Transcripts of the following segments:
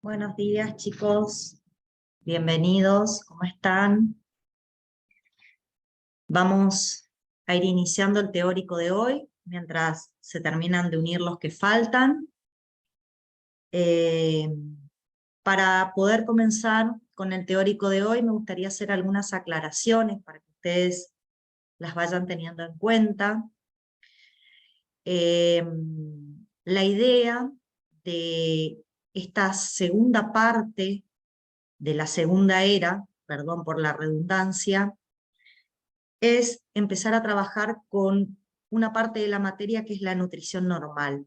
Buenos días, chicos. Bienvenidos. ¿Cómo están? Vamos a ir iniciando el teórico de hoy, mientras se terminan de unir los que faltan. Eh, para poder comenzar con el teórico de hoy, me gustaría hacer algunas aclaraciones para que ustedes las vayan teniendo en cuenta. Eh, la idea de esta segunda parte de la segunda era, perdón por la redundancia, es empezar a trabajar con una parte de la materia que es la nutrición normal.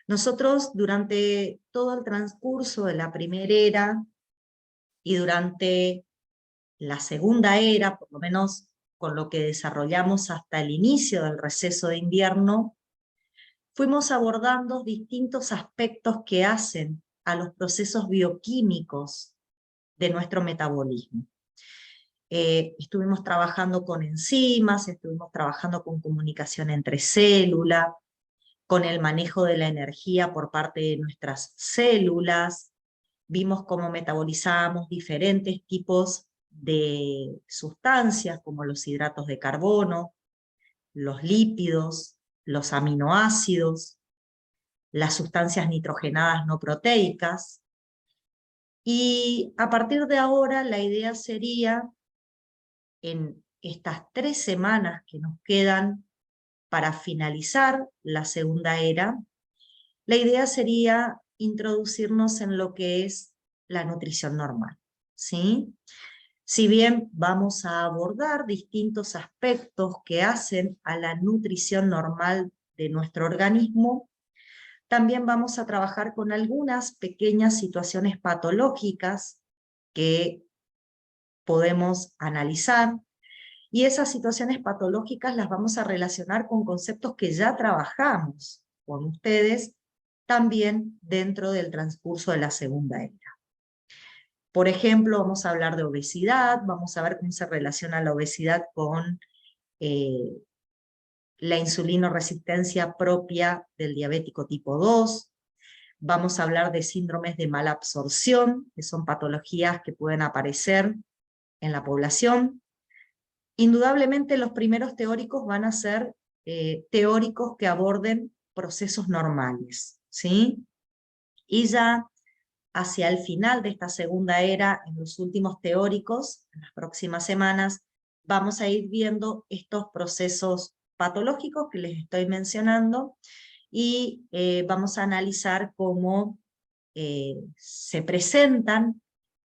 Nosotros durante todo el transcurso de la primera era y durante la segunda era, por lo menos con lo que desarrollamos hasta el inicio del receso de invierno, fuimos abordando distintos aspectos que hacen a los procesos bioquímicos de nuestro metabolismo. Estuvimos trabajando con enzimas, estuvimos trabajando con comunicación entre células, con el manejo de la energía por parte de nuestras células, vimos cómo metabolizábamos diferentes tipos de sustancias como los hidratos de carbono, los lípidos, los aminoácidos, las sustancias nitrogenadas no proteicas, y a partir de ahora la idea sería, en estas 3 semanas que nos quedan para finalizar la segunda era, la idea sería introducirnos en lo que es la nutrición normal, ¿sí? Si bien vamos a abordar distintos aspectos que hacen a la nutrición normal de nuestro organismo, también vamos a trabajar con algunas pequeñas situaciones patológicas que podemos analizar, y esas situaciones patológicas las vamos a relacionar con conceptos que ya trabajamos con ustedes también dentro del transcurso de la segunda era. Por ejemplo, vamos a hablar de obesidad, vamos a ver cómo se relaciona la obesidad con la insulinoresistencia propia del diabético tipo 2, vamos a hablar de síndromes de mala absorción, que son patologías que pueden aparecer en la población. Indudablemente los primeros teóricos van a ser teóricos que aborden procesos normales, ¿sí? Y ya hacia el final de esta segunda era, en los últimos teóricos, en las próximas semanas, vamos a ir viendo estos procesos patológicos que les estoy mencionando, y vamos a analizar cómo se presentan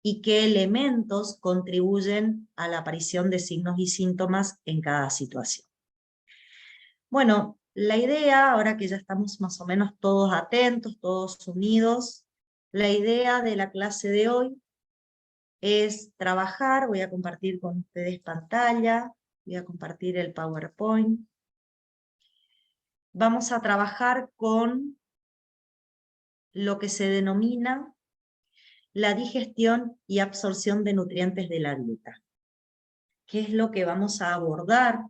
y qué elementos contribuyen a la aparición de signos y síntomas en cada situación. Bueno, la idea, ahora que ya estamos más o menos todos atentos, todos unidos, la idea de la clase de hoy es trabajar, voy a compartir con ustedes pantalla, voy a compartir el PowerPoint. Vamos a trabajar con lo que se denomina la digestión y absorción de nutrientes de la dieta. ¿Qué es lo que vamos a abordar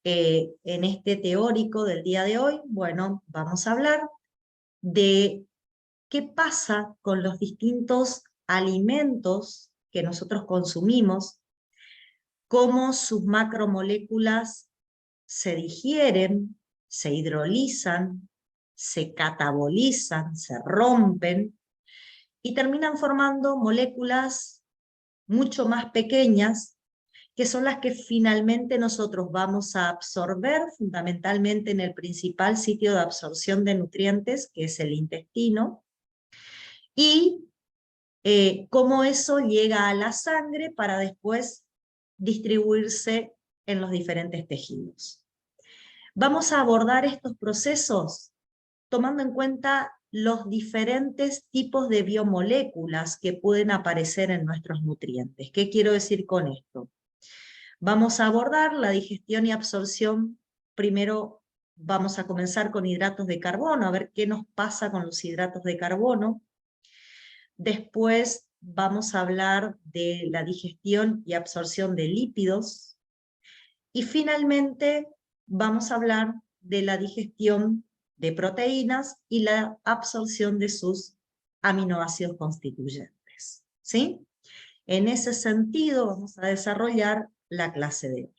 en este teórico del día de hoy? Bueno, vamos a hablar de qué pasa con los distintos alimentos que nosotros consumimos, cómo sus macromoléculas se digieren, se hidrolizan, se catabolizan, se rompen y terminan formando moléculas mucho más pequeñas, que son las que finalmente nosotros vamos a absorber fundamentalmente en el principal sitio de absorción de nutrientes, que es el intestino, y cómo eso llega a la sangre para después distribuirse en los diferentes tejidos. Vamos a abordar estos procesos tomando en cuenta los diferentes tipos de biomoléculas que pueden aparecer en nuestros nutrientes. ¿Qué quiero decir con esto? Vamos a abordar la digestión y absorción. Primero vamos a comenzar con hidratos de carbono, a ver qué nos pasa con los hidratos de carbono. Después vamos a hablar de la digestión y absorción de lípidos. Y finalmente vamos a hablar de la digestión de proteínas y la absorción de sus aminoácidos constituyentes, ¿sí? En ese sentido vamos a desarrollar la clase de hoy.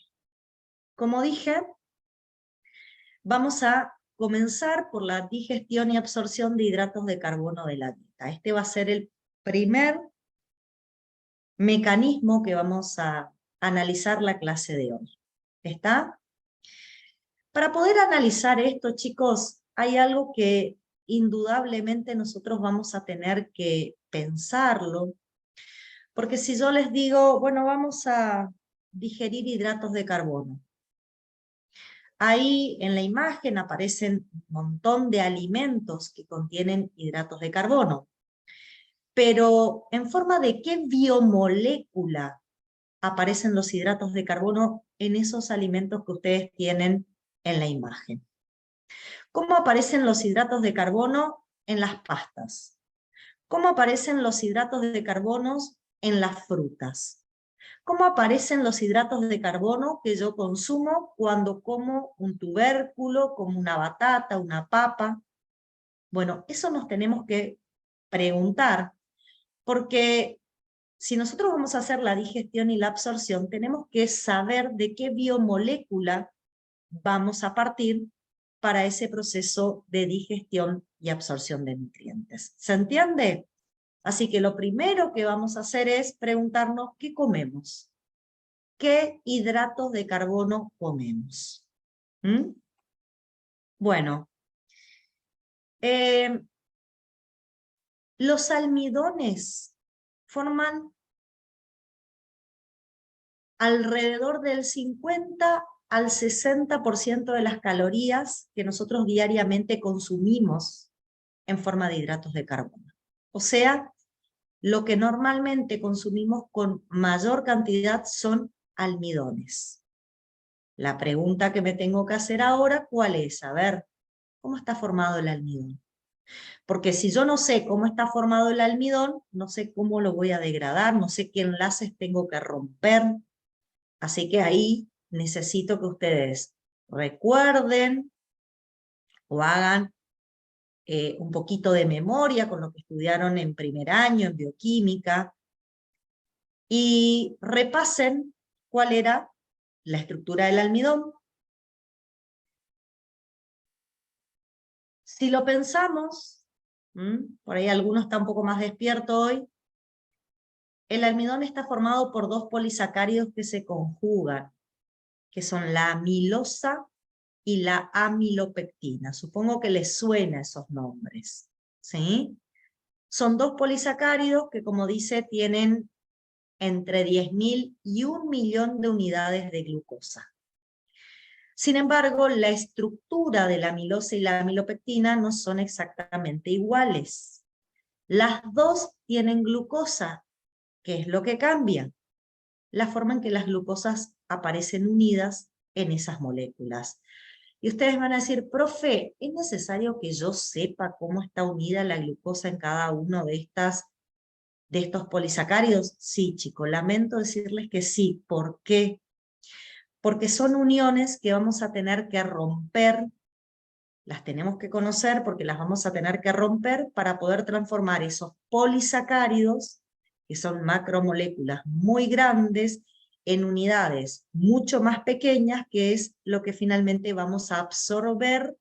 Como dije, vamos a comenzar por la digestión y absorción de hidratos de carbono de la dieta. Este va a ser el primer mecanismo que vamos a analizar la clase de hoy. ¿Está? Para poder analizar esto, chicos, hay algo que indudablemente nosotros vamos a tener que pensarlo, porque si yo les digo, bueno, vamos a digerir hidratos de carbono, ahí en la imagen aparecen un montón de alimentos que contienen hidratos de carbono, pero ¿en forma de qué biomolécula aparecen los hidratos de carbono en esos alimentos que ustedes tienen en la imagen? ¿Cómo aparecen los hidratos de carbono en las pastas? ¿Cómo aparecen los hidratos de carbono en las frutas? ¿Cómo aparecen los hidratos de carbono que yo consumo cuando como un tubérculo, como una batata, una papa? Bueno, eso nos tenemos que preguntar, porque si nosotros vamos a hacer la digestión y la absorción, tenemos que saber de qué biomolécula vamos a partir para ese proceso de digestión y absorción de nutrientes. ¿Se entiende? Así que lo primero que vamos a hacer es preguntarnos qué comemos. ¿Qué hidratos de carbono comemos? ¿Mm? Bueno, los almidones forman alrededor del 50 al 60% de las calorías que nosotros diariamente consumimos en forma de hidratos de carbono. O sea, lo que normalmente consumimos con mayor cantidad son almidones. La pregunta que me tengo que hacer ahora, ¿cuál es? A ver, ¿cómo está formado el almidón? Porque si yo no sé cómo está formado el almidón, no sé cómo lo voy a degradar, no sé qué enlaces tengo que romper. Así que ahí necesito que ustedes recuerden o hagan un poquito de memoria con lo que estudiaron en primer año en bioquímica y repasen cuál era la estructura del almidón. Si lo pensamos, por ahí alguno está un poco más despierto hoy, el almidón está formado por dos polisacáridos que se conjugan, que son la amilosa y la amilopectina. Supongo que les suena esos nombres, ¿sí? Son dos polisacáridos que, como dice, tienen entre 10.000 y 1.000.000 de unidades de glucosa. Sin embargo, la estructura de la amilosa y la amilopectina no son exactamente iguales. Las dos tienen glucosa. ¿Qué es lo que cambia? La forma en que las glucosas aparecen unidas en esas moléculas. Y ustedes van a decir, profe, ¿es necesario que yo sepa cómo está unida la glucosa en cada uno de estos polisacáridos? Sí, chicos, lamento decirles que sí. ¿Por qué? Porque son uniones que vamos a tener que romper, las tenemos que conocer porque las vamos a tener que romper para poder transformar esos polisacáridos, que son macromoléculas muy grandes, en unidades mucho más pequeñas, que es lo que finalmente vamos a absorber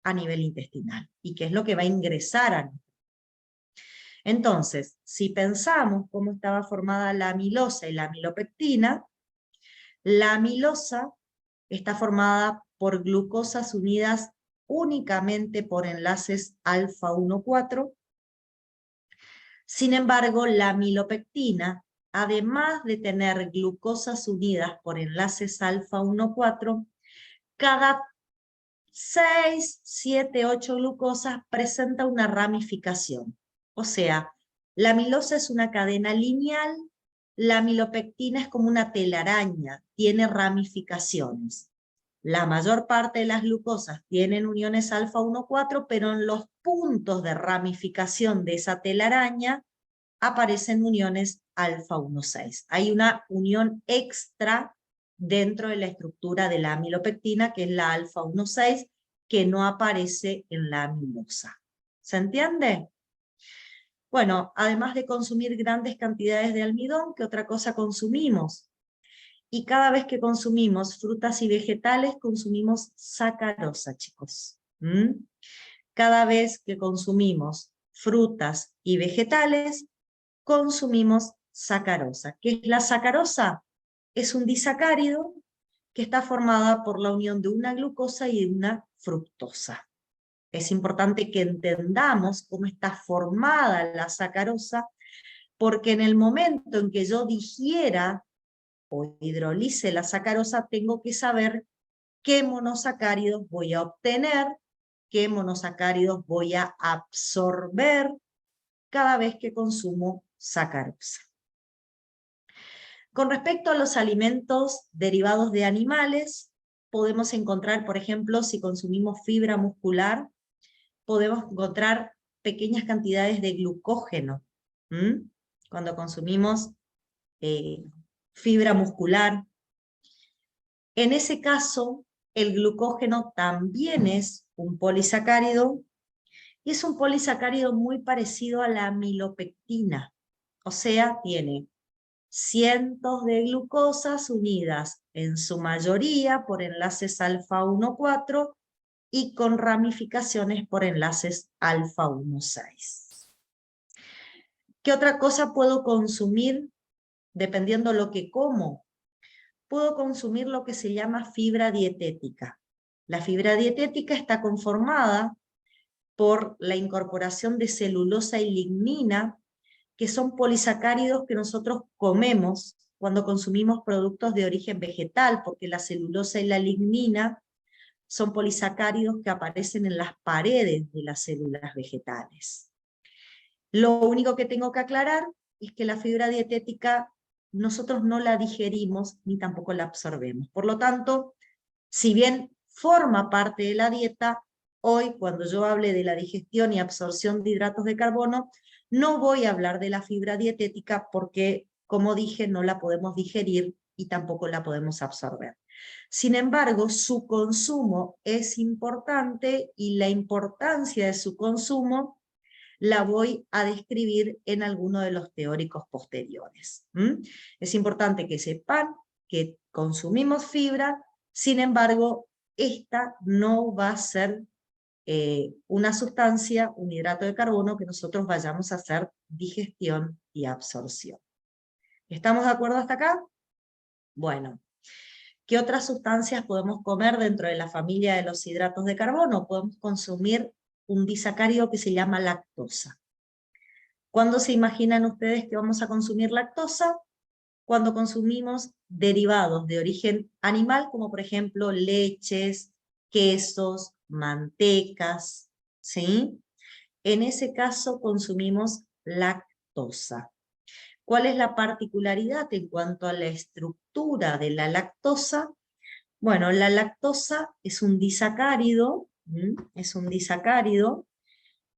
a nivel intestinal, y que es lo que va a ingresar a. Entonces, si pensamos cómo estaba formada la amilosa y la amilopectina, la amilosa está formada por glucosas unidas únicamente por enlaces alfa 1,4. Sin embargo, la amilopectina, además de tener glucosas unidas por enlaces alfa 1,4, cada 6, 7, 8 glucosas presenta una ramificación. O sea, la amilosa es una cadena lineal, la amilopectina es como una telaraña, tiene ramificaciones. La mayor parte de las glucosas tienen uniones alfa 1,4, pero en los puntos de ramificación de esa telaraña aparecen uniones alfa 1,6. Hay una unión extra dentro de la estructura de la amilopectina, que es la alfa 1,6, que no aparece en la amilosa. ¿Se entiende? Bueno, además de consumir grandes cantidades de almidón, ¿qué otra cosa consumimos? Y cada vez que consumimos frutas y vegetales, consumimos sacarosa, chicos. Cada vez que consumimos frutas y vegetales, consumimos sacarosa. ¿Qué es la sacarosa? Es un disacárido que está formada por la unión de una glucosa y de una fructosa. Es importante que entendamos cómo está formada la sacarosa, porque en el momento en que yo digiera o hidrolice la sacarosa, tengo que saber qué monosacáridos voy a obtener, qué monosacáridos voy a absorber cada vez que consumo sacarosa. Con respecto a los alimentos derivados de animales, podemos encontrar, por ejemplo, si consumimos fibra muscular, podemos encontrar pequeñas cantidades de glucógeno. Cuando consumimos fibra muscular. En ese caso, el glucógeno también es un polisacárido, y es un polisacárido muy parecido a la amilopectina. O sea, tiene cientos de glucosas unidas en su mayoría por enlaces alfa 1,4 y con ramificaciones por enlaces alfa 1,6. ¿Qué otra cosa puedo consumir dependiendo lo que como? Puedo consumir lo que se llama fibra dietética. La fibra dietética está conformada por la incorporación de celulosa y lignina, que son polisacáridos que nosotros comemos cuando consumimos productos de origen vegetal, porque la celulosa y la lignina son polisacáridos que aparecen en las paredes de las células vegetales. Lo único que tengo que aclarar es que la fibra dietética nosotros no la digerimos ni tampoco la absorbemos. Por lo tanto, si bien forma parte de la dieta, hoy cuando yo hable de la digestión y absorción de hidratos de carbono, no voy a hablar de la fibra dietética porque, como dije, no la podemos digerir y tampoco la podemos absorber. Sin embargo, su consumo es importante y la importancia de su consumo la voy a describir en alguno de los teóricos posteriores. Es importante que sepan que consumimos fibra, sin embargo, esta no va a ser una sustancia, un hidrato de carbono que nosotros vayamos a hacer digestión y absorción. ¿Estamos de acuerdo hasta acá? Bueno, ¿qué otras sustancias podemos comer dentro de la familia de los hidratos de carbono? Podemos consumir un disacárido que se llama lactosa. ¿Cuándo se imaginan ustedes que vamos a consumir lactosa? Cuando consumimos derivados de origen animal, como por ejemplo leches, quesos, mantecas, ¿sí? En ese caso consumimos lactosa. ¿Cuál es la particularidad en cuanto a la estructura de la lactosa? Bueno, la lactosa es un disacárido,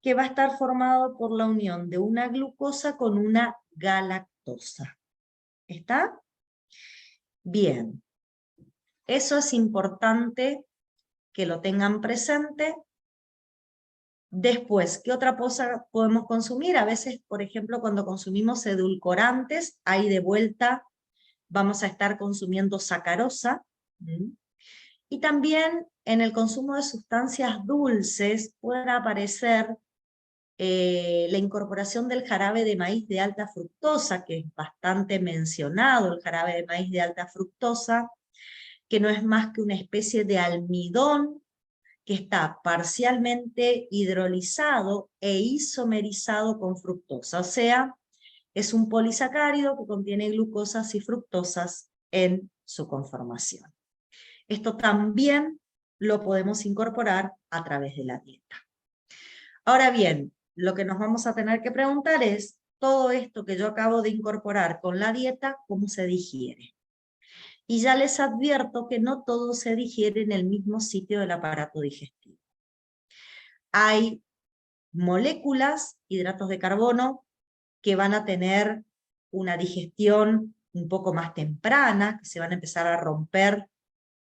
que va a estar formado por la unión de una glucosa con una galactosa. ¿Está? Bien. Eso es importante que lo tengan presente. Después, ¿qué otra cosa podemos consumir? A veces, por ejemplo, cuando consumimos edulcorantes, ahí de vuelta vamos a estar consumiendo sacarosa. Y también en el consumo de sustancias dulces pueden aparecer la incorporación del jarabe de maíz de alta fructosa, que es bastante mencionado, el jarabe de maíz de alta fructosa, que no es más que una especie de almidón que está parcialmente hidrolizado e isomerizado con fructosa, o sea, es un polisacárido que contiene glucosas y fructosas en su conformación. Esto también lo podemos incorporar a través de la dieta. Ahora bien, lo que nos vamos a tener que preguntar es, todo esto que yo acabo de incorporar con la dieta, ¿cómo se digiere? Y ya les advierto que no todo se digiere en el mismo sitio del aparato digestivo. Hay moléculas, hidratos de carbono, que van a tener una digestión un poco más temprana, que se van a empezar a romper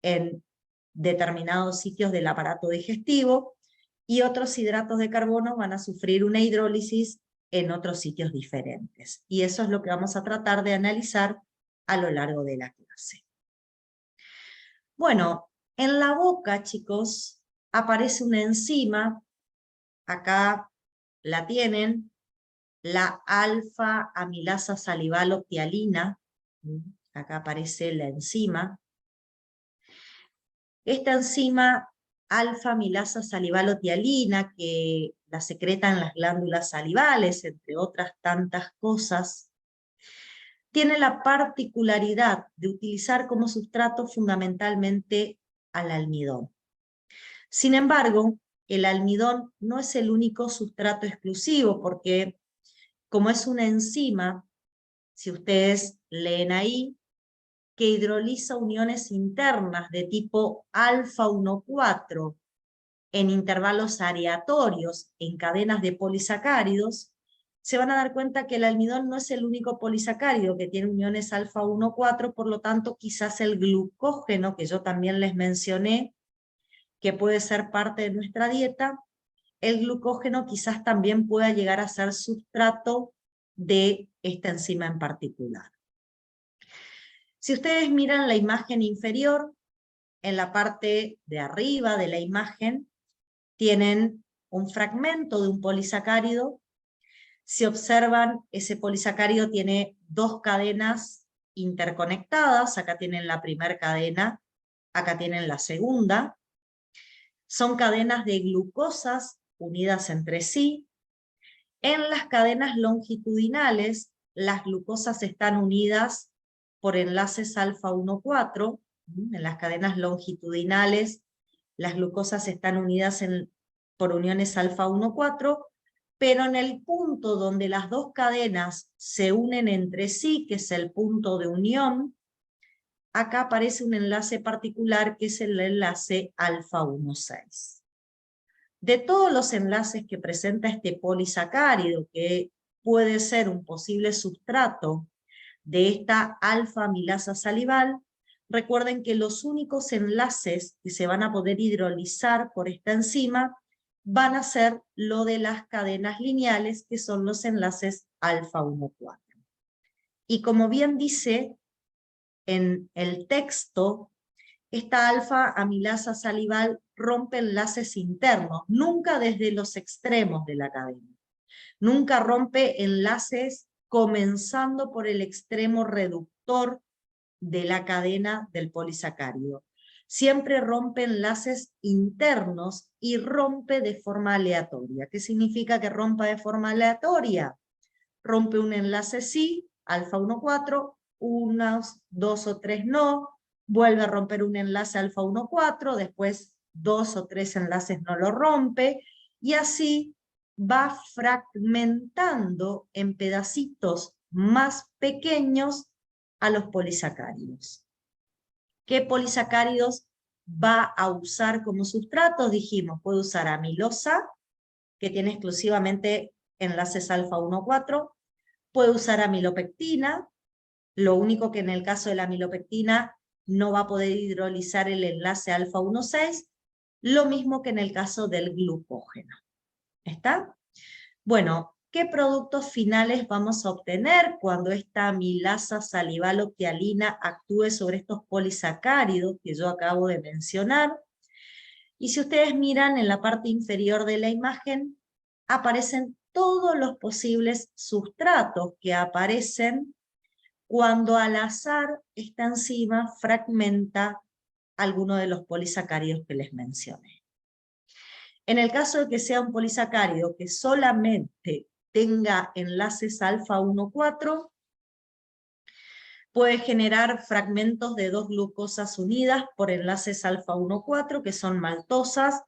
en determinados sitios del aparato digestivo, y otros hidratos de carbono van a sufrir una hidrólisis en otros sitios diferentes. Y eso es lo que vamos a tratar de analizar a lo largo de la clase. Bueno, en la boca, chicos, aparece una enzima, acá la tienen, la alfa-amilasa salivalo-ptialina, acá aparece la enzima. Esta enzima alfa-amilasa salivalo-ptialina, que la secretan las glándulas salivales, entre otras tantas cosas, tiene la particularidad de utilizar como sustrato fundamentalmente al almidón. Sin embargo, el almidón no es el único sustrato exclusivo, porque como es una enzima, si ustedes leen ahí, que hidroliza uniones internas de tipo alfa 1,4 en intervalos aleatorios en cadenas de polisacáridos, se van a dar cuenta que el almidón no es el único polisacárido que tiene uniones alfa 1,4, por lo tanto quizás el glucógeno, que yo también les mencioné, que puede ser parte de nuestra dieta, el glucógeno quizás también pueda llegar a ser sustrato de esta enzima en particular. Si ustedes miran la imagen inferior, en la parte de arriba de la imagen, tienen un fragmento de un polisacárido. Si observan, ese polisacárido tiene dos cadenas interconectadas. Acá tienen la primera cadena, acá tienen la segunda. Son cadenas de glucosas unidas entre sí. En las cadenas longitudinales, las glucosas están unidas por enlaces alfa 1,4. En las cadenas longitudinales, las glucosas están unidas por uniones alfa 1,4, pero en el punto donde las dos cadenas se unen entre sí, que es el punto de unión, acá aparece un enlace particular que es el enlace alfa 1,6. De todos los enlaces que presenta este polisacárido, que puede ser un posible sustrato de esta alfa-amilasa salival, recuerden que los únicos enlaces que se van a poder hidrolizar por esta enzima van a ser lo de las cadenas lineales, que son los enlaces alfa 1,4. Y como bien dice en el texto, esta alfa-amilasa salival rompe enlaces internos, nunca desde los extremos de la cadena. Nunca rompe enlaces comenzando por el extremo reductor de la cadena del polisacárido. Siempre rompe enlaces internos y rompe de forma aleatoria. ¿Qué significa que rompa de forma aleatoria? Rompe un enlace sí, alfa 1,4, unos 2 o 3 no, vuelve a romper un enlace alfa 1,4, después 2 o 3 enlaces no lo rompe, y así va fragmentando en pedacitos más pequeños a los polisacáridos. ¿Qué polisacáridos va a usar como sustratos? Dijimos, puede usar amilosa, que tiene exclusivamente enlaces alfa 1,4, puede usar amilopectina, lo único que en el caso de la amilopectina no va a poder hidrolizar el enlace alfa 1,6, lo mismo que en el caso del glucógeno. ¿Está? Bueno, ¿qué productos finales vamos a obtener cuando esta amilasa salivalo-ptialina actúe sobre estos polisacáridos que yo acabo de mencionar? Y si ustedes miran en la parte inferior de la imagen, aparecen todos los posibles sustratos que aparecen cuando al azar esta enzima fragmenta alguno de los polisacáridos que les mencioné. En el caso de que sea un polisacárido que solamente tenga enlaces alfa 1,4, puede generar fragmentos de 2 glucosas unidas por enlaces alfa 1,4, que son maltosas,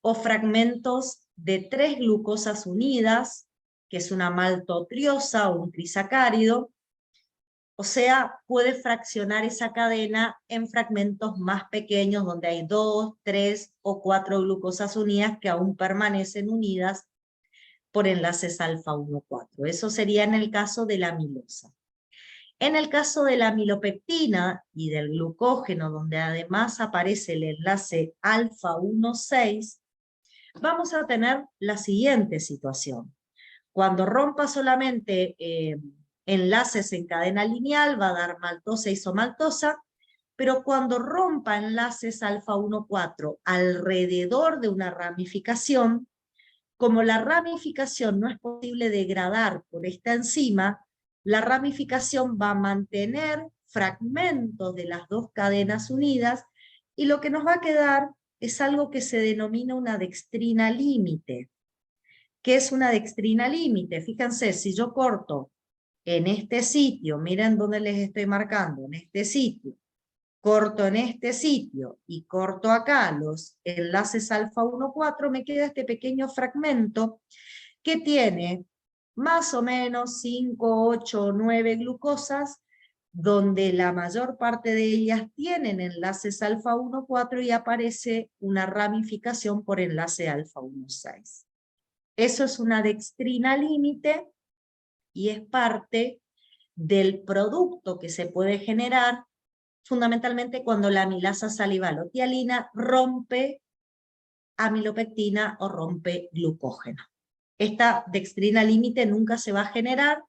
o fragmentos de 3 glucosas unidas, que es una maltotriosa o un trisacárido. O sea, puede fraccionar esa cadena en fragmentos más pequeños, donde hay 2, 3 o 4 glucosas unidas que aún permanecen unidas por enlaces alfa 1,4. Eso sería en el caso de la amilosa. En el caso de la amilopectina y del glucógeno, donde además aparece el enlace alfa 1,6, vamos a tener la siguiente situación. Cuando rompa solamente enlaces en cadena lineal, va a dar maltosa e isomaltosa, pero cuando rompa enlaces alfa 1,4 alrededor de una ramificación, como la ramificación no es posible degradar por esta enzima, la ramificación va a mantener fragmentos de las dos cadenas unidas y lo que nos va a quedar es algo que se denomina una dextrina límite. ¿Qué es una dextrina límite? Fíjense, si yo corto en este sitio, miren dónde les estoy marcando, en este sitio, corto en este sitio y corto acá los enlaces alfa 1,4, me queda este pequeño fragmento que tiene más o menos 5, 8, 9 glucosas, donde la mayor parte de ellas tienen enlaces alfa 1,4 y aparece una ramificación por enlace alfa 1,6. Eso es una dextrina límite y es parte del producto que se puede generar fundamentalmente cuando la amilasa salival o tialina rompe amilopectina o rompe glucógeno. Esta dextrina límite nunca se va a generar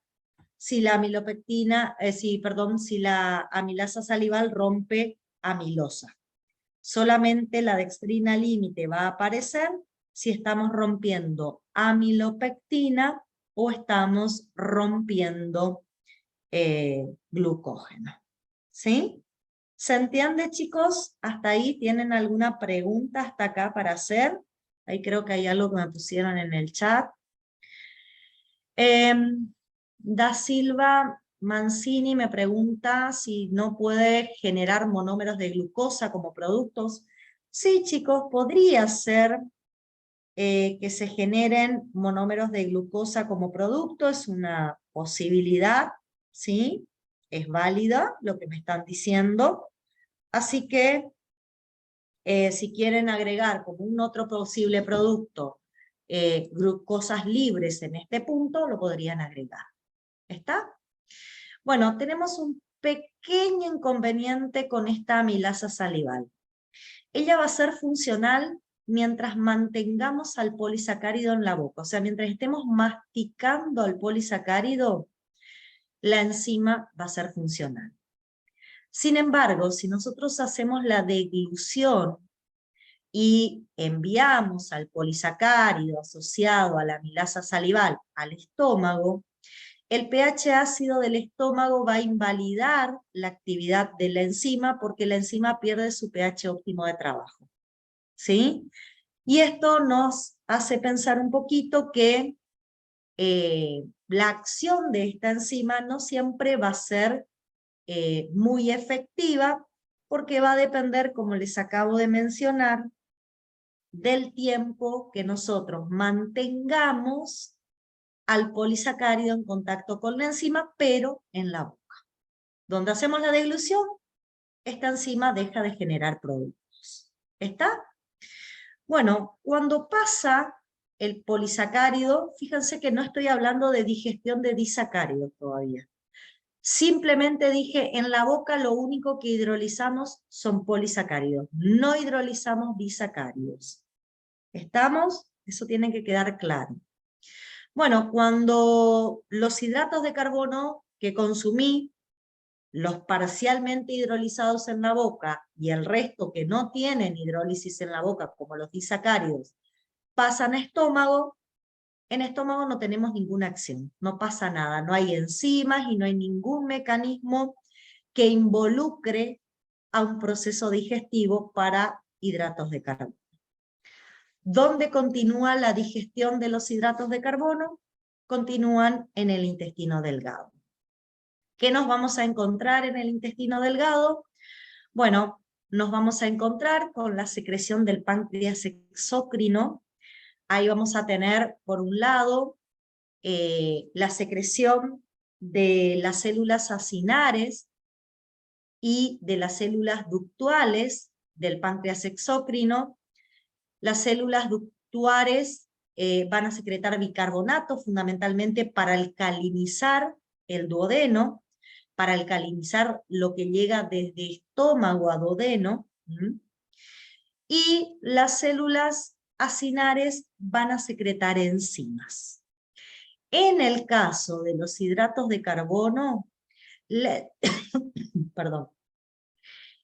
si la amilopectina, si la amilasa salival rompe amilosa. Solamente la dextrina límite va a aparecer si estamos rompiendo amilopectina o estamos rompiendo glucógeno. ¿Sí? ¿Se entiende, chicos? ¿Hasta ahí tienen alguna pregunta hasta acá para hacer? Ahí creo que hay algo que me pusieron en el chat. Da Silva Mancini me pregunta si no puede generar monómeros de glucosa como productos. Sí, chicos, podría ser que se generen monómeros de glucosa como producto, es una posibilidad, ¿sí? Es válida lo que me están diciendo. Así que si quieren agregar como un otro posible producto glucosas libres en este punto, lo podrían agregar. ¿Está? Bueno, tenemos un pequeño inconveniente con esta amilasa salival. Ella va a ser funcional mientras mantengamos al polisacárido en la boca. O sea, mientras estemos masticando al polisacárido, la enzima va a ser funcional. Sin embargo, si nosotros hacemos la deglución y enviamos al polisacárido asociado a la amilasa salival al estómago, el pH ácido del estómago va a invalidar la actividad de la enzima porque la enzima pierde su pH óptimo de trabajo. ¿Sí? Y esto nos hace pensar un poquito que la acción de esta enzima no siempre va a ser muy efectiva porque va a depender, como les acabo de mencionar, del tiempo que nosotros mantengamos al polisacárido en contacto con la enzima, pero en la boca. Donde hacemos la deglución, esta enzima deja de generar productos. ¿Está? Bueno, cuando pasa el polisacárido, fíjense que no estoy hablando de digestión de disacáridos todavía. Simplemente dije, en la boca lo único que hidrolizamos son polisacáridos, no hidrolizamos disacáridos. ¿Estamos? Eso tiene que quedar claro. Bueno, cuando los hidratos de carbono que consumí, los parcialmente hidrolizados en la boca y el resto que no tienen hidrólisis en la boca, como los disacáridos, pasan a estómago, en estómago no tenemos ninguna acción, no pasa nada, no hay enzimas y no hay ningún mecanismo que involucre a un proceso digestivo para hidratos de carbono. ¿Dónde continúa la digestión de los hidratos de carbono? Continúan en el intestino delgado. ¿Qué nos vamos a encontrar en el intestino delgado? Bueno, nos vamos a encontrar con la secreción del páncreas exócrino. Ahí vamos a tener, por un lado, la secreción de las células acinares y de las células ductuales del páncreas exócrino. Las células ductuares van a secretar bicarbonato fundamentalmente para alcalinizar el duodeno, para alcalinizar lo que llega desde estómago a duodeno. Y las células acinares van a secretar enzimas. En el caso de los hidratos de carbono, perdón,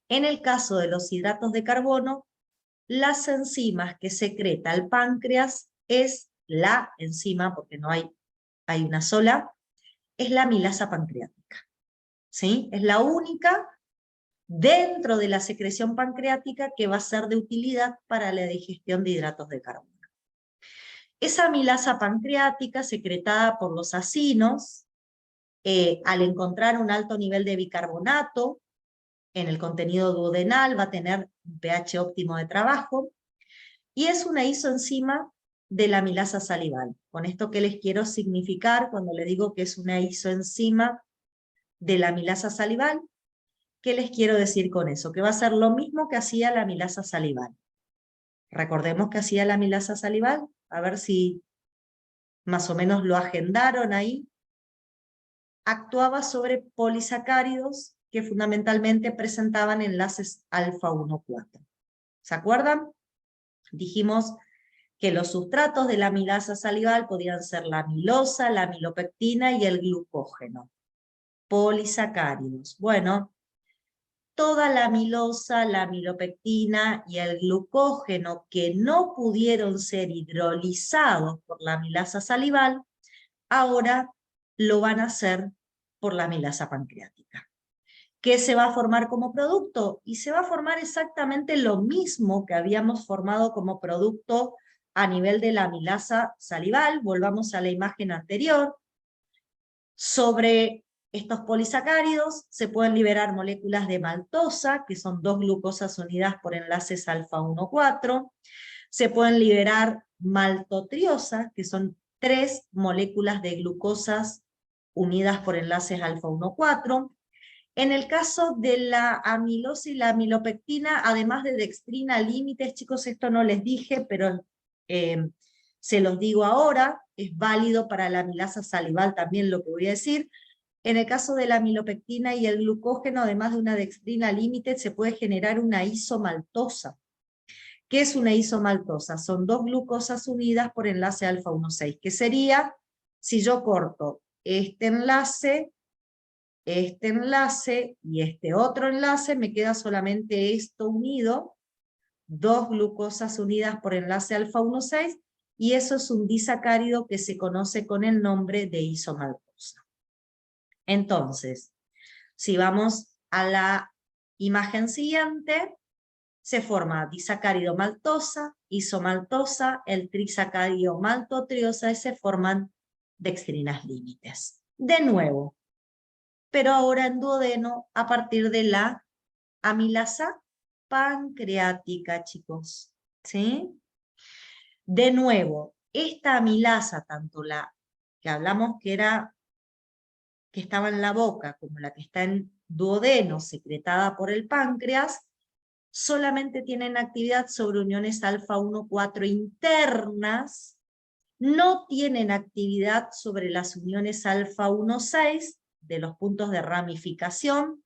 en el caso de los hidratos de carbono, las enzimas que secreta el páncreas es la enzima, porque no hay una sola, es la amilasa pancreática. ¿Sí? Es la única dentro de la secreción pancreática que va a ser de utilidad para la digestión de hidratos de carbono. Esa amilasa pancreática secretada por los acinos, al encontrar un alto nivel de bicarbonato en el contenido duodenal, va a tener un pH óptimo de trabajo, y es una isoenzima de la amilasa salival. Con esto, ¿qué les quiero significar cuando les digo que es una isoenzima de la amilasa salival? ¿Qué les quiero decir con eso? Que va a ser lo mismo que hacía la amilasa salival. Recordemos que hacía la amilasa salival, a ver si más o menos lo agendaron ahí. Actuaba sobre polisacáridos que fundamentalmente presentaban enlaces alfa 1,4. ¿Se acuerdan? Dijimos que los sustratos de la amilasa salival podían ser la amilosa, la amilopectina y el glucógeno. Polisacáridos. Bueno, toda la amilosa, la amilopectina y el glucógeno que no pudieron ser hidrolizados por la amilasa salival, ahora lo van a hacer por la amilasa pancreática. ¿Qué se va a formar como producto? Y se va a formar exactamente lo mismo que habíamos formado como producto a nivel de la amilasa salival. Volvamos a la imagen anterior. Sobre estos polisacáridos se pueden liberar moléculas de maltosa, que son 2 glucosas unidas por enlaces alfa 1,4. Se pueden liberar maltotriosas, que son 3 moléculas de glucosas unidas por enlaces alfa 1,4. En el caso de la amilosa y la amilopectina, además de dextrina límites, chicos, esto no les dije, pero se los digo ahora, es válido para la amilasa salival también lo que voy a decir. En el caso de la amilopectina y el glucógeno, además de una dextrina límite, se puede generar una isomaltosa. ¿Qué es una isomaltosa? Son 2 glucosas unidas por enlace alfa 1,6, que sería, si yo corto este enlace y este otro enlace, me queda solamente esto unido, 2 glucosas unidas por enlace alfa 1,6, y eso es un disacárido que se conoce con el nombre de isomaltosa. Entonces, si vamos a la imagen siguiente, se forma disacárido maltosa, isomaltosa, el trisacárido maltotriosa, y se forman dextrinas límites. De nuevo, pero ahora en duodeno a partir de la amilasa pancreática, chicos. ¿Sí? De nuevo, esta amilasa, tanto la que hablamos que estaba en la boca, como la que está en duodeno, secretada por el páncreas, solamente tienen actividad sobre uniones alfa 1,4 internas, no tienen actividad sobre las uniones alfa 1,6 de los puntos de ramificación,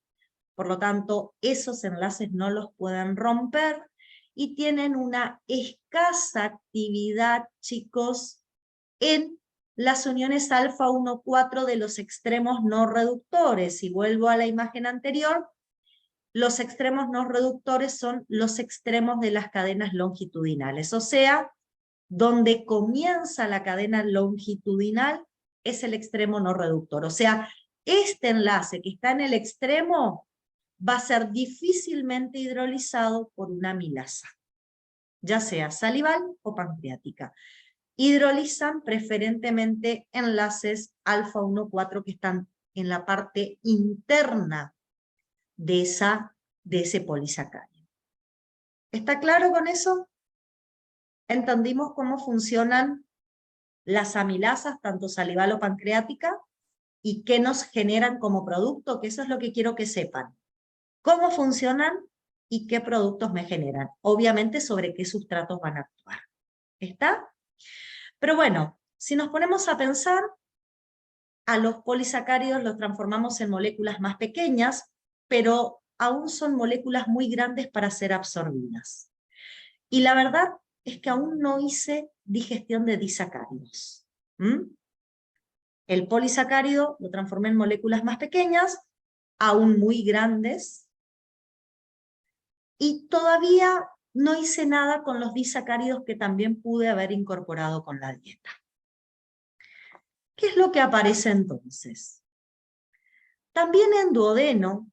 por lo tanto, esos enlaces no los pueden romper, y tienen una escasa actividad, chicos, en las uniones alfa 1,4 de los extremos no reductores. Y vuelvo a la imagen anterior, los extremos no reductores son los extremos de las cadenas longitudinales, o sea, donde comienza la cadena longitudinal es el extremo no reductor. O sea, este enlace que está en el extremo va a ser difícilmente hidrolizado por una amilasa, ya sea salival o pancreática. Hidrolizan preferentemente enlaces alfa 1,4 que están en la parte interna de ese polisacárido. ¿Está claro con eso? ¿Entendimos cómo funcionan las amilasas, tanto salival o pancreática, y qué nos generan como producto? Que eso es lo que quiero que sepan. ¿Cómo funcionan y qué productos me generan? Obviamente sobre qué sustratos van a actuar. ¿Está? Pero bueno, si nos ponemos a pensar, a los polisacáridos los transformamos en moléculas más pequeñas, pero aún son moléculas muy grandes para ser absorbidas. Y la verdad es que aún no hice digestión de disacáridos. el polisacárido lo transformé en moléculas más pequeñas, aún muy grandes, y todavía no hice nada con los disacáridos que también pude haber incorporado con la dieta. ¿Qué es lo que aparece entonces? También en duodeno,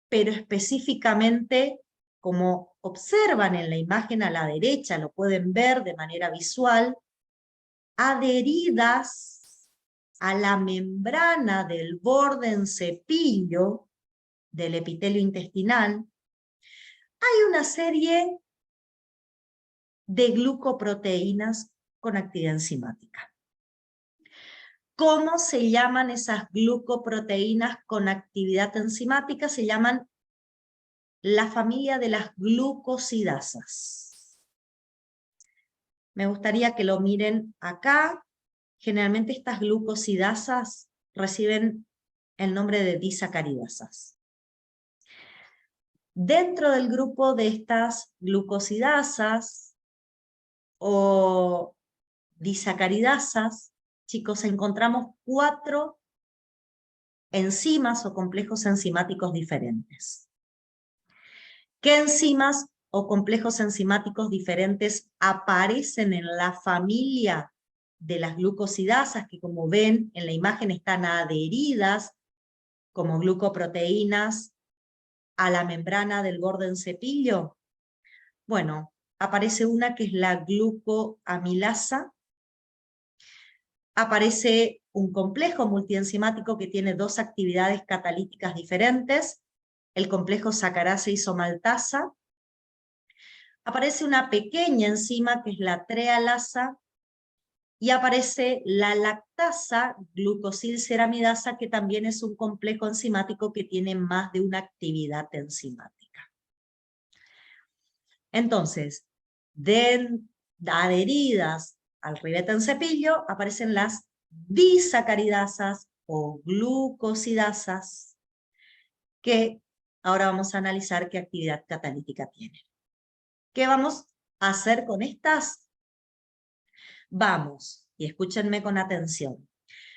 pero específicamente, como observan en la imagen a la derecha, lo pueden ver de manera visual, adheridas a la membrana del borde en cepillo del epitelio intestinal, hay una serie de glucoproteínas con actividad enzimática. ¿Cómo se llaman esas glucoproteínas con actividad enzimática? Se llaman la familia de las glucosidasas. Me gustaría que lo miren acá. Generalmente estas glucosidasas reciben el nombre de disacaridasas. Dentro del grupo de estas glucosidasas o disacaridasas, chicos, encontramos 4 enzimas o complejos enzimáticos diferentes. ¿Qué enzimas o complejos enzimáticos diferentes aparecen en la familia de las glucosidasas, que como ven en la imagen están adheridas como glucoproteínas a la membrana del borde en cepillo? Bueno, aparece una que es la glucoamilasa, aparece un complejo multienzimático que tiene 2 actividades catalíticas diferentes, el complejo sacarasa isomaltasa, aparece una pequeña enzima que es la trealasa, y aparece la lactasa glucosilceramidasa, que también es un complejo enzimático que tiene más de una actividad enzimática. Entonces, adheridas al ribete en cepillo, aparecen las disacaridasas o glucosidasas, que ahora vamos a analizar qué actividad catalítica tienen. ¿Qué vamos a hacer con estas? Vamos, y escúchenme con atención,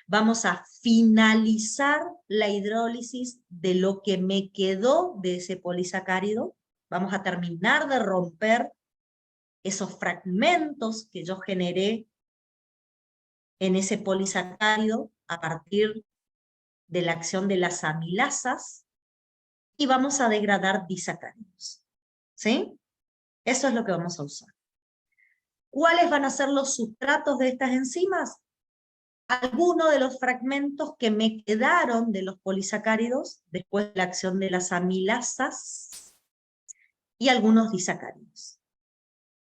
vamos a finalizar la hidrólisis de lo que me quedó de ese polisacárido. Vamos a terminar de romper esos fragmentos que yo generé en ese polisacárido a partir de la acción de las amilasas, y vamos a degradar disacáridos. ¿Sí? Eso es lo que vamos a usar. ¿Cuáles van a ser los sustratos de estas enzimas? Algunos de los fragmentos que me quedaron de los polisacáridos después de la acción de las amilasas y algunos disacáridos.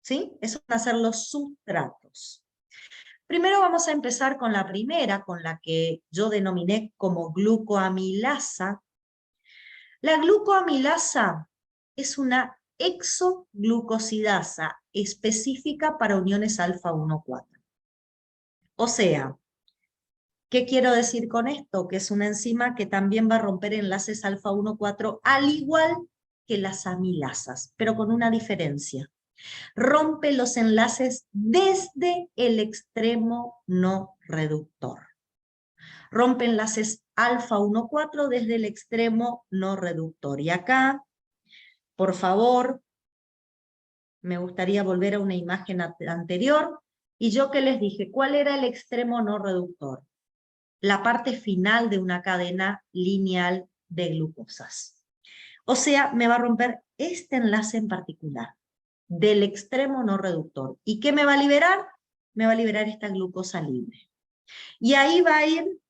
¿Sí? Esos van a ser los sustratos. Primero vamos a empezar con la primera, con la que yo denominé como glucoamilasa. La glucoamilasa es una exoglucosidasa específica para uniones alfa-1,4. O sea, ¿qué quiero decir con esto? Que es una enzima que también va a romper enlaces alfa-1,4 al igual que las amilasas, pero con una diferencia. Rompe los enlaces desde el extremo no reductor. Rompe enlaces alfa-1,4 desde el extremo no reductor. Y acá, por favor, me gustaría volver a una imagen anterior. Y yo que les dije, ¿cuál era el extremo no reductor? La parte final de una cadena lineal de glucosas. O sea, me va a romper este enlace en particular, del extremo no reductor. ¿Y qué me va a liberar? Me va a liberar esta glucosa libre. Y ahí va a ir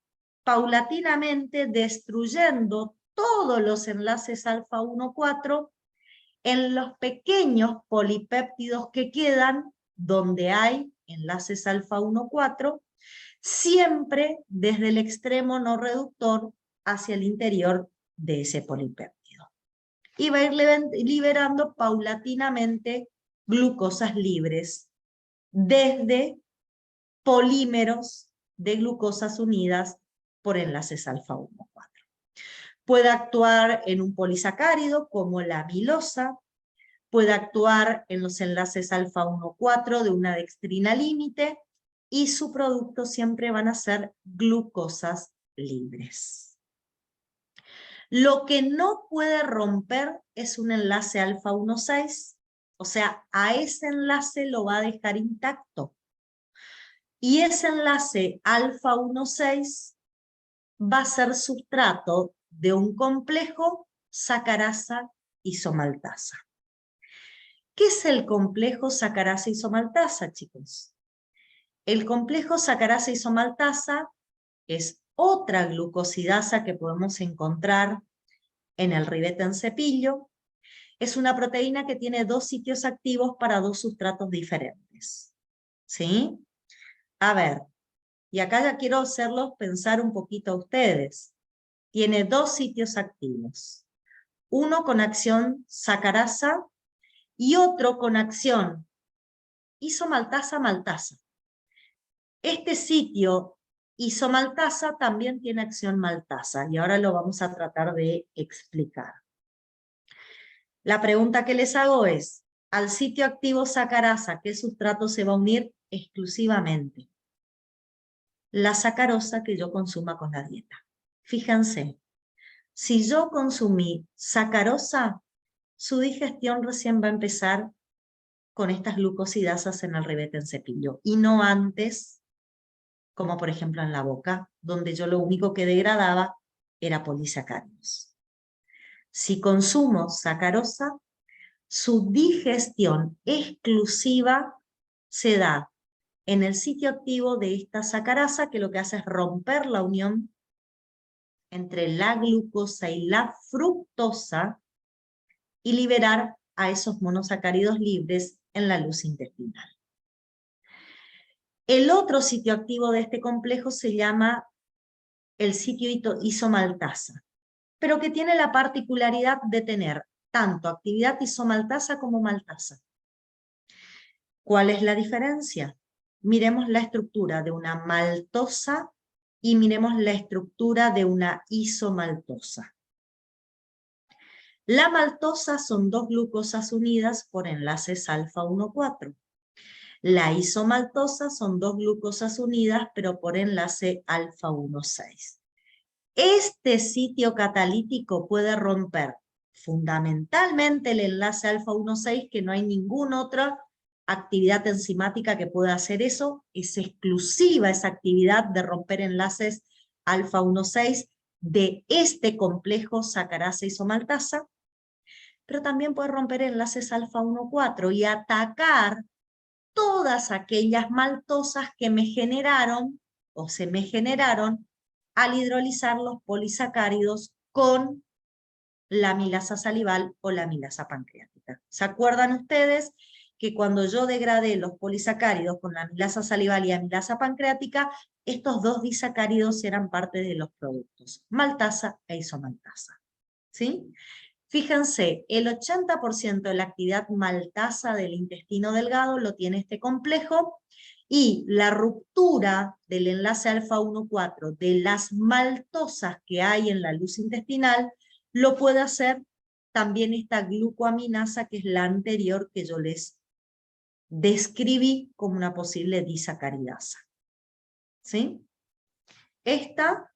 paulatinamente destruyendo todos los enlaces alfa-1,4 en los pequeños polipéptidos que quedan donde hay enlaces alfa-1,4, siempre desde el extremo no reductor hacia el interior de ese polipéptido. Y va a ir liberando paulatinamente glucosas libres desde polímeros de glucosas unidas por enlaces alfa-1,4. Puede actuar en un polisacárido como la amilosa, puede actuar en los enlaces alfa-1,4 de una dextrina límite, y su producto siempre van a ser glucosas libres. Lo que no puede romper es un enlace alfa 1,6, o sea, a ese enlace lo va a dejar intacto. Y ese enlace alfa 1,6 va a ser sustrato de un complejo sacarasa isomaltasa. ¿Qué es el complejo sacarasa isomaltasa, chicos? El complejo sacarasa isomaltasa es otra glucosidasa que podemos encontrar en el ribete en cepillo. Es una proteína que tiene dos sitios activos para dos sustratos diferentes. ¿Sí? A ver, y acá ya quiero hacerlos pensar un poquito a ustedes. Tiene dos sitios activos. Uno con acción sacarasa y otro con acción isomaltasa-maltasa. Este sitio isomaltasa también tiene acción maltasa y ahora lo vamos a tratar de explicar. La pregunta que les hago es, al sitio activo sacarasa, ¿qué sustrato se va a unir exclusivamente? La sacarosa que yo consuma con la dieta. Fíjense, si yo consumí sacarosa, su digestión recién va a empezar con estas glucosidasas en el ribete en cepillo, y no antes, como por ejemplo en la boca, donde yo lo único que degradaba era polisacáridos. Si consumo sacarosa, su digestión exclusiva se da en el sitio activo de esta sacarasa, que lo que hace es romper la unión entre la glucosa y la fructosa y liberar a esos monosacáridos libres en la luz intestinal. El otro sitio activo de este complejo se llama el sitio isomaltasa, pero que tiene la particularidad de tener tanto actividad isomaltasa como maltasa. ¿Cuál es la diferencia? Miremos la estructura de una maltosa y miremos la estructura de una isomaltosa. La maltosa son dos glucosas unidas por enlaces alfa 1,4. La isomaltosa son dos glucosas unidas, pero por enlace alfa 1,6. Este sitio catalítico puede romper fundamentalmente el enlace alfa 1,6, que no hay ninguna otra actividad enzimática que pueda hacer eso. Es exclusiva esa actividad de romper enlaces alfa 1,6 de este complejo sacarasa isomaltasa, pero también puede romper enlaces alfa 1,4 y atacar todas aquellas maltosas que me generaron o se me generaron al hidrolizar los polisacáridos con la amilasa salival o la amilasa pancreática. ¿Se acuerdan ustedes que cuando yo degradé los polisacáridos con la amilasa salival y amilasa pancreática, estos dos disacáridos eran parte de los productos, maltasa e isomaltasa? ¿Sí? Fíjense, el 80% de la actividad maltasa del intestino delgado lo tiene este complejo, y la ruptura del enlace alfa 1,4 de las maltosas que hay en la luz intestinal lo puede hacer también esta glucoaminasa, que es la anterior que yo les describí como una posible disacaridasa. ¿Sí? Esta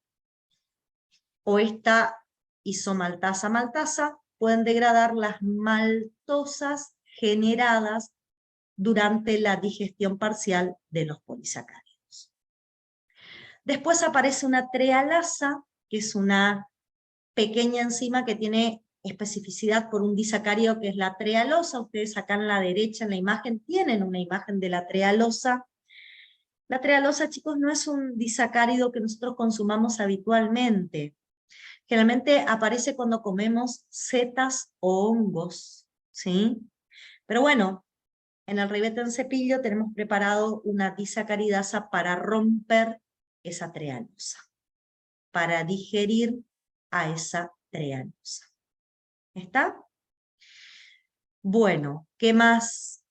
o esta isomaltasa-maltasa pueden degradar las maltosas generadas durante la digestión parcial de los polisacáridos. Después aparece una trealasa, que es una pequeña enzima que tiene especificidad por un disacárido que es la trealosa. Ustedes acá en la derecha en la imagen tienen una imagen de la trealosa. La trealosa, chicos, no es un disacárido que nosotros consumamos habitualmente. Generalmente aparece cuando comemos setas o hongos, ¿sí? Pero bueno, en el ribete en cepillo tenemos preparado una disacaridasa para romper esa trealosa, para digerir a esa trealosa. ¿Está? Bueno, ¿qué más?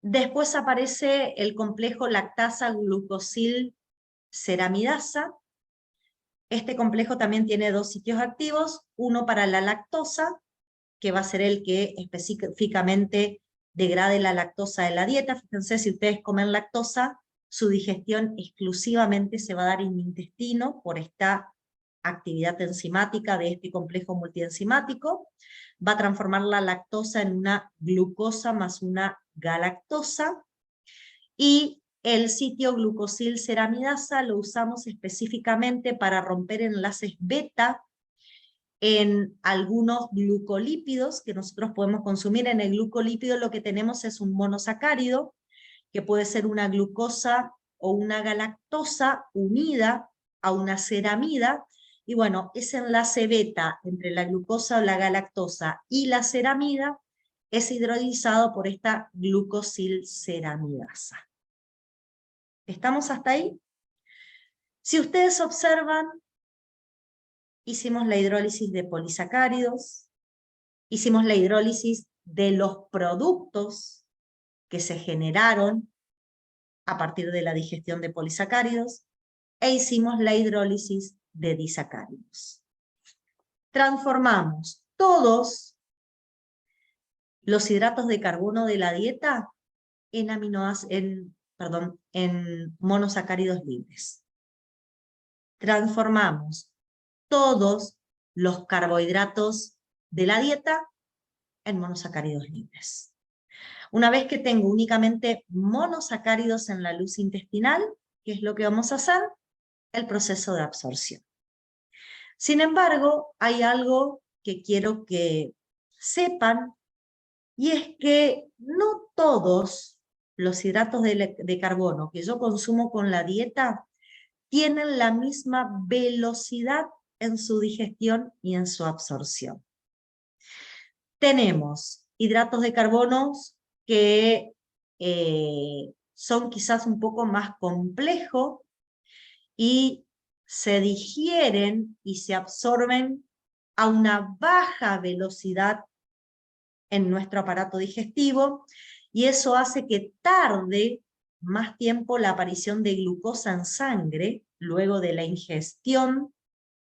Después aparece el complejo lactasa-glucosil-ceramidasa. Este complejo también tiene dos sitios activos, uno para la lactosa, que va a ser el que específicamente degrade la lactosa de la dieta. Fíjense, si ustedes comen lactosa, su digestión exclusivamente se va a dar en el intestino por esta actividad enzimática de este complejo multienzimático. Va a transformar la lactosa en una glucosa más una galactosa, y el sitio glucosilceramidasa lo usamos específicamente para romper enlaces beta en algunos glucolípidos que nosotros podemos consumir. En el glucolípido lo que tenemos es un monosacárido, que puede ser una glucosa o una galactosa unida a una ceramida, y bueno, ese enlace beta entre la glucosa o la galactosa y la ceramida es hidrolizado por esta glucosilceramidasa. ¿Estamos hasta ahí? Si ustedes observan, hicimos la hidrólisis de polisacáridos, hicimos la hidrólisis de los productos que se generaron a partir de la digestión de polisacáridos, e hicimos la hidrólisis de disacáridos. Transformamos todos los hidratos de carbono de la dieta en monosacáridos libres. Transformamos todos los carbohidratos de la dieta en monosacáridos libres. Una vez que tengo únicamente monosacáridos en la luz intestinal, ¿qué es lo que vamos a hacer? El proceso de absorción. Sin embargo, hay algo que quiero que sepan, y es que no todos los hidratos de carbono que yo consumo con la dieta tienen la misma velocidad en su digestión y en su absorción. Tenemos hidratos de carbono que son quizás un poco más complejos y se digieren y se absorben a una baja velocidad en nuestro aparato digestivo, y eso hace que tarde más tiempo la aparición de glucosa en sangre luego de la ingestión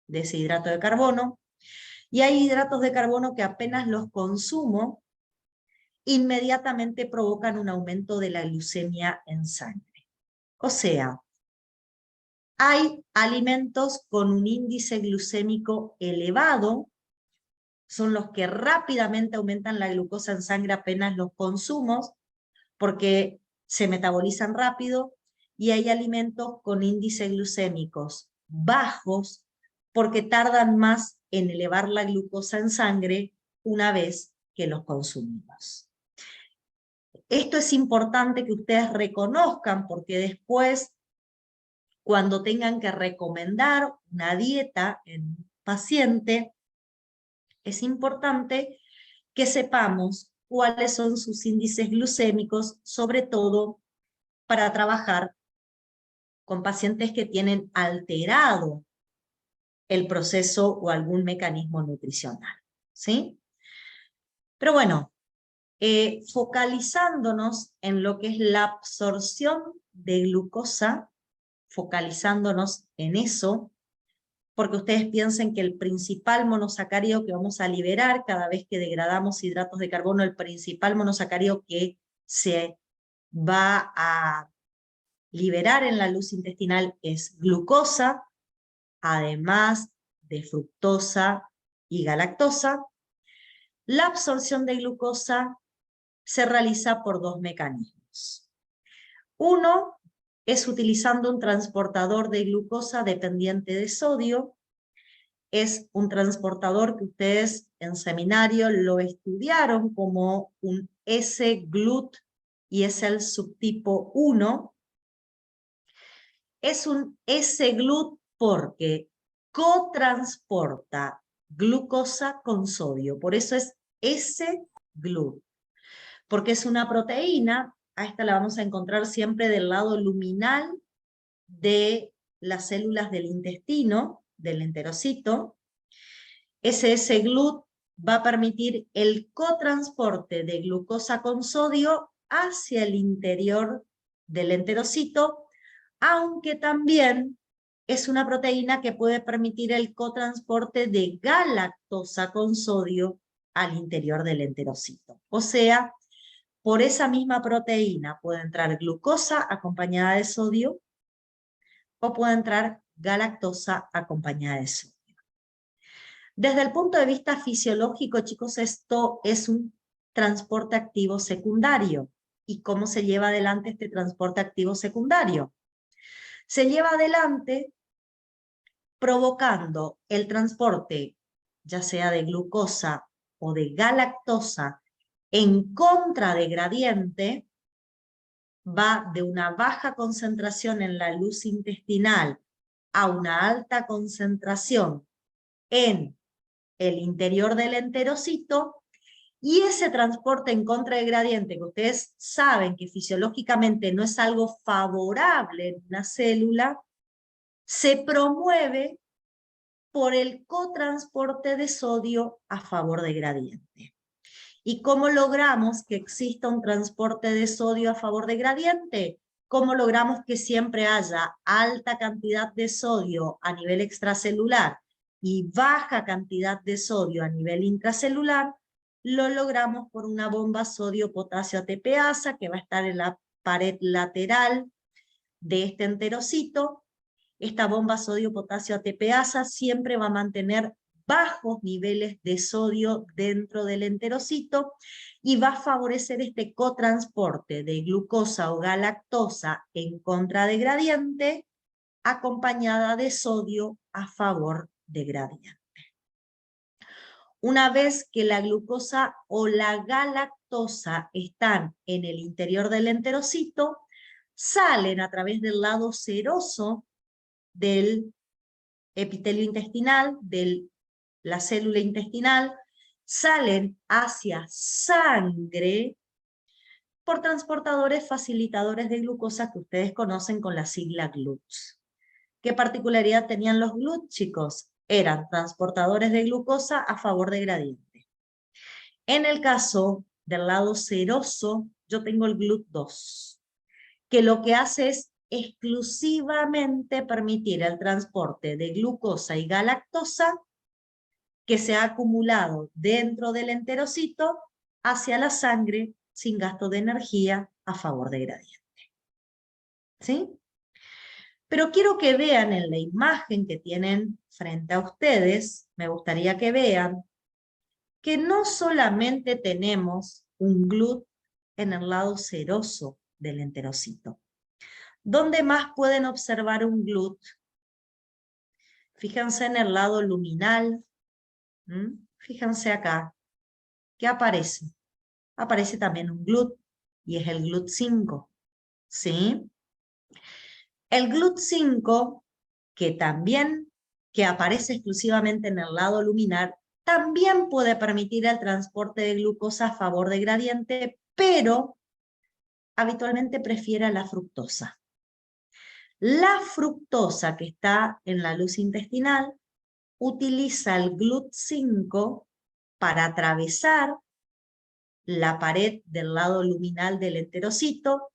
de ese hidrato de carbono. Y hay hidratos de carbono que apenas los consumo, inmediatamente provocan un aumento de la glucemia en sangre. O sea, hay alimentos con un índice glucémico elevado, son los que rápidamente aumentan la glucosa en sangre apenas los consumos, porque se metabolizan rápido, y hay alimentos con índices glucémicos bajos, porque tardan más en elevar la glucosa en sangre una vez que los consumimos. Esto es importante que ustedes reconozcan, porque después, cuando tengan que recomendar una dieta en un paciente, es importante que sepamos cuáles son sus índices glucémicos, sobre todo para trabajar con pacientes que tienen alterado el proceso o algún mecanismo nutricional, ¿sí? Pero bueno, focalizándonos en lo que es la absorción de glucosa, focalizándonos en eso, porque ustedes piensen que el principal monosacárido que vamos a liberar cada vez que degradamos hidratos de carbono, el principal monosacárido que se va a liberar en la luz intestinal es glucosa, además de fructosa y galactosa. La absorción de glucosa se realiza por dos mecanismos. Uno es utilizando un transportador de glucosa dependiente de sodio. Es un transportador que ustedes en seminario lo estudiaron como un S-GLUT, y es el subtipo 1. Es un S-GLUT porque cotransporta glucosa con sodio, por eso es S-GLUT, porque es una proteína. A esta la vamos a encontrar siempre del lado luminal de las células del intestino, del enterocito. Ese S-GLUT va a permitir el cotransporte de glucosa con sodio hacia el interior del enterocito, aunque también es una proteína que puede permitir el cotransporte de galactosa con sodio al interior del enterocito. O sea, por esa misma proteína puede entrar glucosa acompañada de sodio o puede entrar galactosa acompañada de sodio. Desde el punto de vista fisiológico, chicos, esto es un transporte activo secundario. ¿Y cómo se lleva adelante este transporte activo secundario? Se lleva adelante provocando el transporte, ya sea de glucosa o de galactosa, en contra de gradiente, va de una baja concentración en la luz intestinal a una alta concentración en el interior del enterocito, y ese transporte en contra de gradiente, que ustedes saben que fisiológicamente no es algo favorable en una célula, se promueve por el cotransporte de sodio a favor de gradiente. ¿Y cómo logramos que exista un transporte de sodio a favor de gradiente? ¿Cómo logramos que siempre haya alta cantidad de sodio a nivel extracelular y baja cantidad de sodio a nivel intracelular? Lo logramos por una bomba sodio-potasio ATPasa que va a estar en la pared lateral de este enterocito. Esta bomba sodio-potasio ATPasa siempre va a mantener bajos niveles de sodio dentro del enterocito y va a favorecer este cotransporte de glucosa o galactosa en contra de gradiente, acompañada de sodio a favor de gradiente. Una vez que la glucosa o la galactosa están en el interior del enterocito, salen a través del lado seroso del epitelio intestinal, de la célula intestinal, salen hacia sangre por transportadores facilitadores de glucosa que ustedes conocen con la sigla GLUTs. ¿Qué particularidad tenían los GLUTs, chicos? Eran transportadores de glucosa a favor de gradiente. En el caso del lado seroso, yo tengo el GLUT2, que lo que hace es exclusivamente permitir el transporte de glucosa y galactosa que se ha acumulado dentro del enterocito hacia la sangre sin gasto de energía a favor de gradiente. ¿Sí? Pero quiero que vean en la imagen que tienen frente a ustedes, me gustaría que vean que no solamente tenemos un GLUT en el lado seroso del enterocito. ¿Dónde más pueden observar un GLUT? Fíjense en el lado luminal. Fíjense acá. ¿Qué aparece? Aparece también un GLUT, y es el GLUT5. ¿Sí? El GLUT5, que aparece exclusivamente en el lado luminal, también puede permitir el transporte de glucosa a favor de gradiente, pero habitualmente prefiere la fructosa. La fructosa que está en la luz intestinal utiliza el GLUT5 para atravesar la pared del lado luminal del enterocito,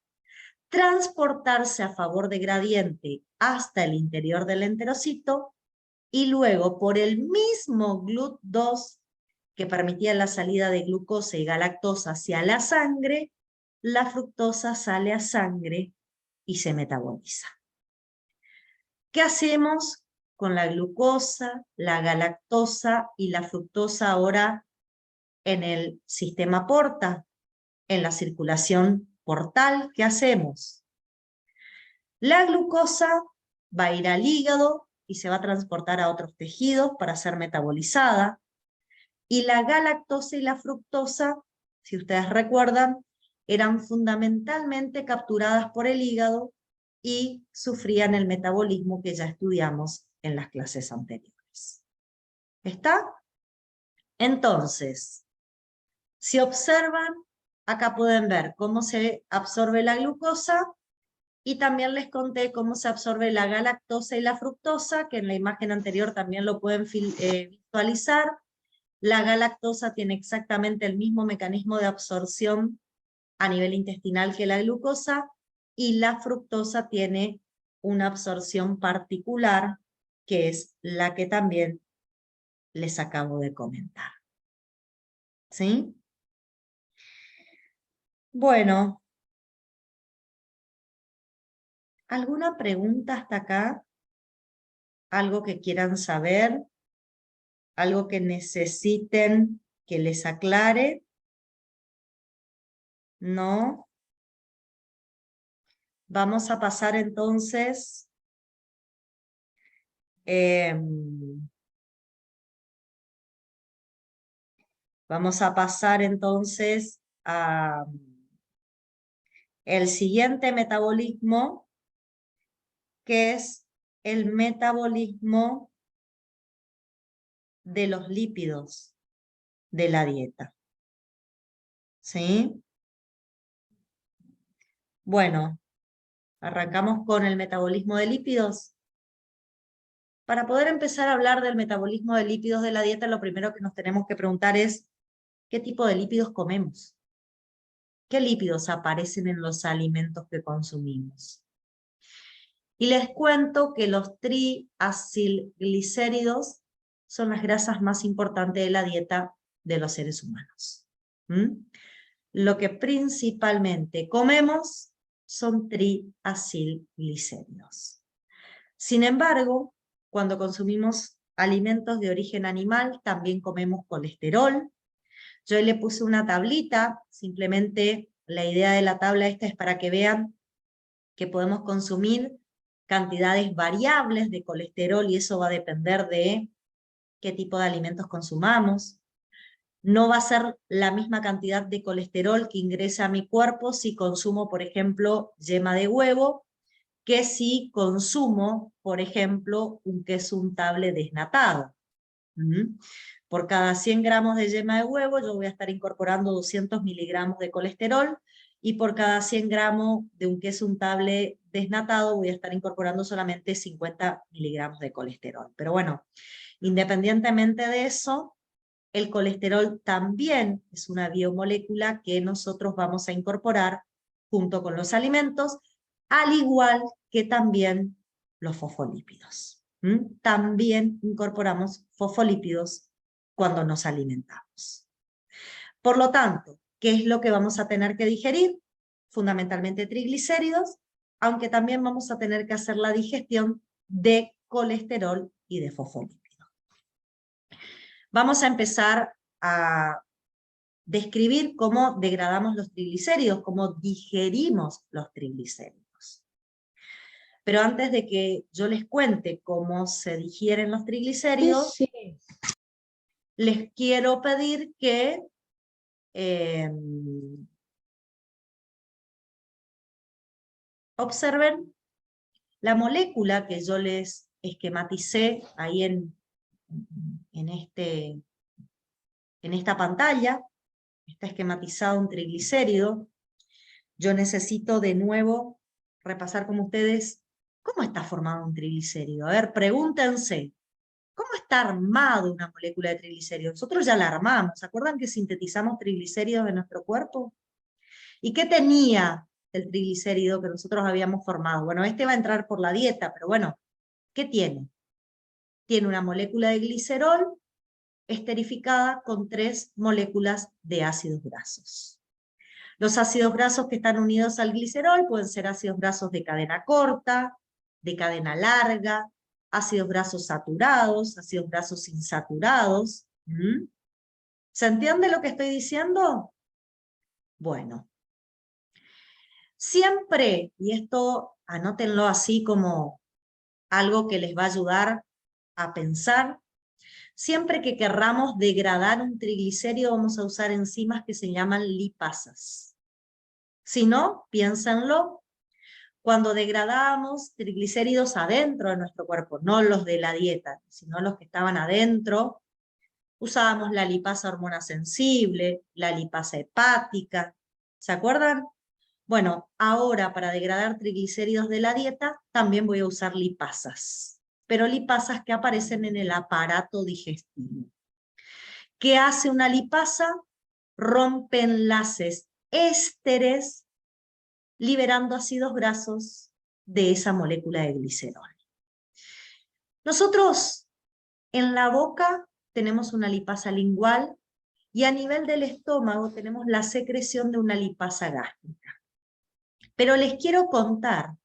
transportarse a favor de gradiente hasta el interior del enterocito y luego por el mismo GLUT2 que permitía la salida de glucosa y galactosa hacia la sangre, la fructosa sale a sangre y se metaboliza. ¿Qué hacemos con la glucosa, la galactosa y la fructosa ahora en el sistema porta, en la circulación portal? ¿Qué hacemos? La glucosa va a ir al hígado y se va a transportar a otros tejidos para ser metabolizada, y la galactosa y la fructosa, si ustedes recuerdan, eran fundamentalmente capturadas por el hígado y sufrían el metabolismo que ya estudiamos en las clases anteriores. ¿Está? Entonces, si observan, acá pueden ver cómo se absorbe la glucosa, y también les conté cómo se absorbe la galactosa y la fructosa, que en la imagen anterior también lo pueden visualizar. La galactosa tiene exactamente el mismo mecanismo de absorción a nivel intestinal que la glucosa, y la fructosa tiene una absorción particular, que es la que también les acabo de comentar. ¿Sí? Bueno, ¿alguna pregunta hasta acá? ¿Algo que quieran saber? ¿Algo que necesiten que les aclare? ¿No? Vamos a pasar entonces a el siguiente metabolismo, que es el metabolismo de los lípidos de la dieta. ¿Sí? Bueno, arrancamos con el metabolismo de lípidos. Para poder empezar a hablar del metabolismo de lípidos de la dieta, lo primero que nos tenemos que preguntar es, ¿qué tipo de lípidos comemos? ¿Qué lípidos aparecen en los alimentos que consumimos? Y les cuento que los triacilglicéridos son las grasas más importantes de la dieta de los seres humanos. Lo que principalmente comemos son triacilglicéridos. Sin embargo, cuando consumimos alimentos de origen animal, también comemos colesterol. Yo le puse una tablita, simplemente la idea de la tabla esta es para que vean que podemos consumir cantidades variables de colesterol y eso va a depender de qué tipo de alimentos consumamos. No va a ser la misma cantidad de colesterol que ingresa a mi cuerpo si consumo, por ejemplo, yema de huevo, que si consumo, por ejemplo, un queso untable desnatado. Por cada 100 gramos de yema de huevo yo voy a estar incorporando 200 miligramos de colesterol y por cada 100 gramos de un queso untable desnatado voy a estar incorporando solamente 50 miligramos de colesterol. Pero bueno, independientemente de eso, el colesterol también es una biomolécula que nosotros vamos a incorporar junto con los alimentos, al igual que también los fosfolípidos. También incorporamos fosfolípidos cuando nos alimentamos. Por lo tanto, ¿qué es lo que vamos a tener que digerir? Fundamentalmente triglicéridos, aunque también vamos a tener que hacer la digestión de colesterol y de fosfolípidos. Vamos a empezar a describir cómo degradamos los triglicéridos, cómo digerimos los triglicéridos. Pero antes de que yo les cuente cómo se digieren los triglicéridos, les quiero pedir que observen la molécula que yo les esquematicé ahí en esta pantalla. Está esquematizado un triglicérido. Yo necesito de nuevo repasar con ustedes cómo está formado un triglicérido. A ver, pregúntense, ¿cómo está armado una molécula de triglicéridos? Nosotros ya la armamos. ¿Se acuerdan que sintetizamos triglicéridos en nuestro cuerpo? ¿Y qué tenía el triglicérido que nosotros habíamos formado? Bueno, este va a entrar por la dieta, pero bueno, ¿qué tiene? Tiene una molécula de glicerol esterificada con 3 moléculas de ácidos grasos. Los ácidos grasos que están unidos al glicerol pueden ser ácidos grasos de cadena corta, de cadena larga, ácidos grasos saturados, ácidos grasos insaturados. ¿Se entiende lo que estoy diciendo? Bueno, siempre, y esto anótenlo así como algo que les va a ayudar a pensar, siempre que querramos degradar un triglicérido vamos a usar enzimas que se llaman lipasas. Si no, piénsenlo, cuando degradamos triglicéridos adentro de nuestro cuerpo, no los de la dieta, sino los que estaban adentro, usábamos la lipasa hormona sensible, la lipasa hepática, ¿se acuerdan? Bueno, ahora para degradar triglicéridos de la dieta, también voy a usar lipasas, pero lipasas que aparecen en el aparato digestivo. ¿Qué hace una lipasa? Rompe enlaces ésteres liberando ácidos grasos de esa molécula de glicerol. Nosotros en la boca tenemos una lipasa lingual y a nivel del estómago tenemos la secreción de una lipasa gástrica. Pero les quiero contar